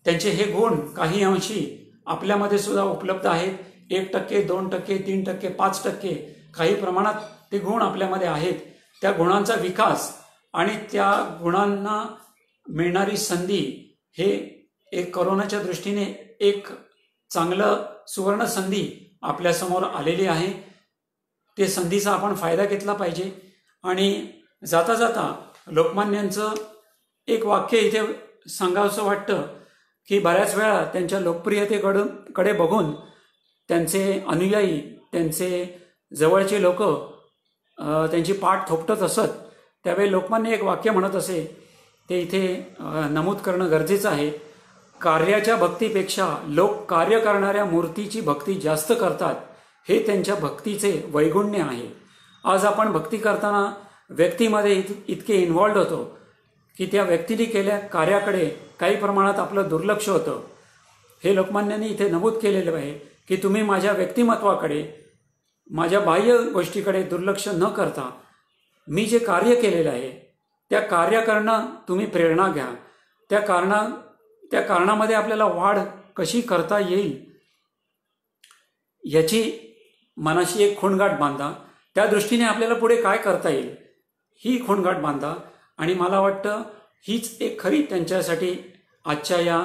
त्यांचे हे गुण काही अंशी आपल्यामध्ये सुद्धा उपलब्ध आहेत. 1%, 2%, 3%, 5% काही प्रमाणात ते गुण आपल्यामध्ये आहेत. त्या गुणांचा विकास आणि त्या गुणांना मिळणारी संधी हे एक करोनाच्या दृष्टीने एक चांगलं सुवर्ण संधी आपल्यासमोर आलेली आहे. ते संधीचा आपण फायदा घेतला पाहिजे. आणि जाता जाता लोकमान्यांचं एक वाक्य इथे सांगावंसं वाटतं की बऱ्याच वेळा त्यांच्या लोकप्रियतेकडे बघून त्यांचे अनुयायी, त्यांचे जवळचे लोक त्यांची पाठ थोपटत असत. त्यावेळी लोकमान्य एक वाक्य म्हणत असे, ते इथे नमूद करणं गरजेचं आहे. कार्याच्या भक्तीपेक्षा लोक कार्य करणाऱ्या मूर्तीची भक्ती जास्त करतात, हे त्यांच्या भक्तीचे वैगुण्य आहे. आज आपण भक्ती करताना व्यक्तीमध्ये इतके इन्व्हॉल्ड होतो की त्या व्यक्तीने केल्या कार्याकडे काही प्रमाणात आपलं दुर्लक्ष होतं. हे लोकमान्यांनी इथे नमूद केलेलं आहे की तुम्ही माझ्या व्यक्तिमत्वाकडे, माझ्या बाह्य गोष्टीकडे दुर्लक्ष न करता मी जे कार्य केलेलं आहे त्या कार्याकडनं तुम्ही प्रेरणा घ्या. त्या कारणामध्ये आपल्याला वाढ कशी करता येईल याची मनाशी एक खोंडगाठ बांधा. त्या दृष्टीने आपल्याला पुढे काय करता येईल ही खोंडगाठ बांधा. आणि मला वाटतं हीच एक खरी त्यांच्यासाठी आजच्या या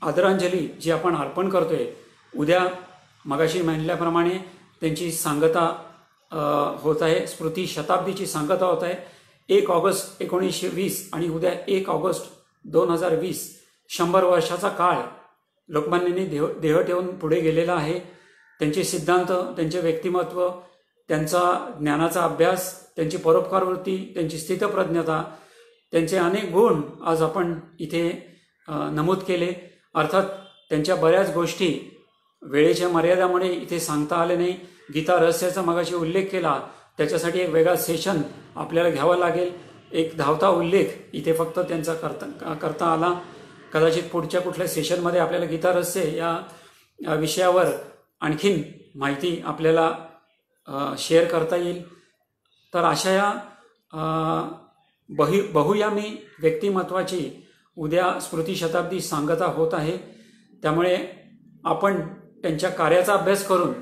आदरांजली जी आपण अर्पण करतोय. उद्या मगाशी म्हणल्याप्रमाणे त्यांची सांगता होत आहे, स्मृती शताब्दीची सांगता होत आहे. 1 ऑगस्ट 1920 आणि उद्या 1 ऑगस्ट 2020 100 वर्षाचा काळ लोकमान्यांनी देह ठेवून पुढे गेलेला आहे. त्यांचे सिद्धांत, त्यांचे व्यक्तिमत्व, त्यांचा ज्ञानाचा अभ्यास, त्यांची परोपकार वृत्ती, त्यांची स्थितप्रज्ञता, त्यांचे अनेक गुण आज आपण इथे नमूद केले. अर्थात त्यांच्या बऱ्याच गोष्टी वेळेच्या मर्यादामुळे इथे सांगता आले नाही. गीता रहस्याचा मगाशी उल्लेख केला, त्याच्यासाठी एक वेगळा सेशन आपल्याला घ्यावा लागेल. एक धावता उल्लेख इथे फक्त त्यांचा करता आला. कदाचित पुढच्या कुठल्या सेशनमध्ये आपल्याला गीता रहस्य या विषयावर आणखीन माहिती आपल्याला शेअर करता येईल. तर अशा या बहुयामी व्यक्तिमत्वाची उद्या स्मृती शताब्दी सांगता होत आहे. त्यामुळे आपण त्यांच्या कार्याचा अभ्यास करून,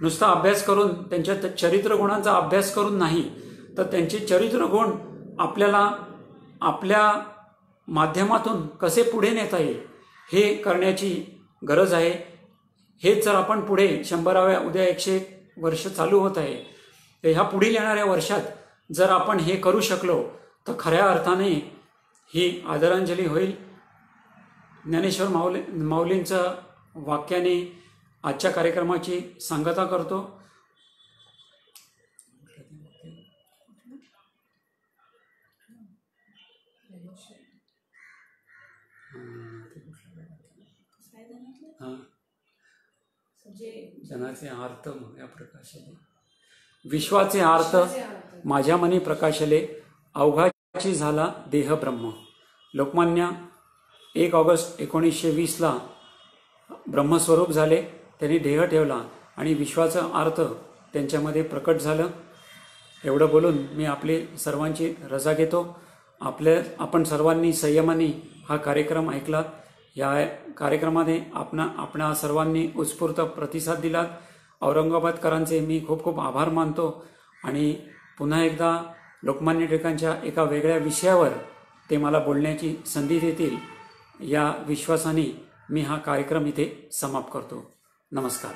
नुसता अभ्यास करून, त्यांच्या चरित्र गुणांचा अभ्यास करून नाही, तर त्यांचे चरित्र गुण आपल्याला आपल्या माध्यमातून कसे पुढे नेता येईल हे करण्याची गरज आहे. हेच जर आपण पुढे 100व्या, उद्या 101 वर्ष चालू होत आहे, तर ह्या पुढील येणाऱ्या वर्षात जर आपण हे करू शकलो तर खऱ्या अर्थाने ही आदरांजली होईल. ज्ञानेश्वर माऊलींचं वाक्याने आजच्या कार्यक्रमाची सांगता करतो. जनाचे आर्त या प्रकाशले, विश्वाचे आर्त माझ्या मनी प्रकाशले, अवघाची झाला देह ब्रह्म. लोकमान्य 1 ऑगस्ट 1920 ब्रह्मस्वरूप झाले. त्यांनी देह ठेवला आणि विश्वाचं आर्त त्यांच्यामध्ये प्रकट झालं. एवढं बोलून मी आपली सर्वांची रजा घेतो. आपण सर्वांनी संयमाने हा कार्यक्रम ऐकलात. या कार्यक्रमाने आपणा सर्वांनी उत्स्फूर्त प्रतिसाद दिलात. औरंगाबादकरांचे मी खूप खूप आभार मानतो. आणि पुन्हा एकदा लोकमान्य टिळकांच्या एका वेगळ्या विषयावर ते मला बोलण्याची संधी देतील या विश्वासाने मी हा कार्यक्रम इथे समाप्त करतो. नमस्कार.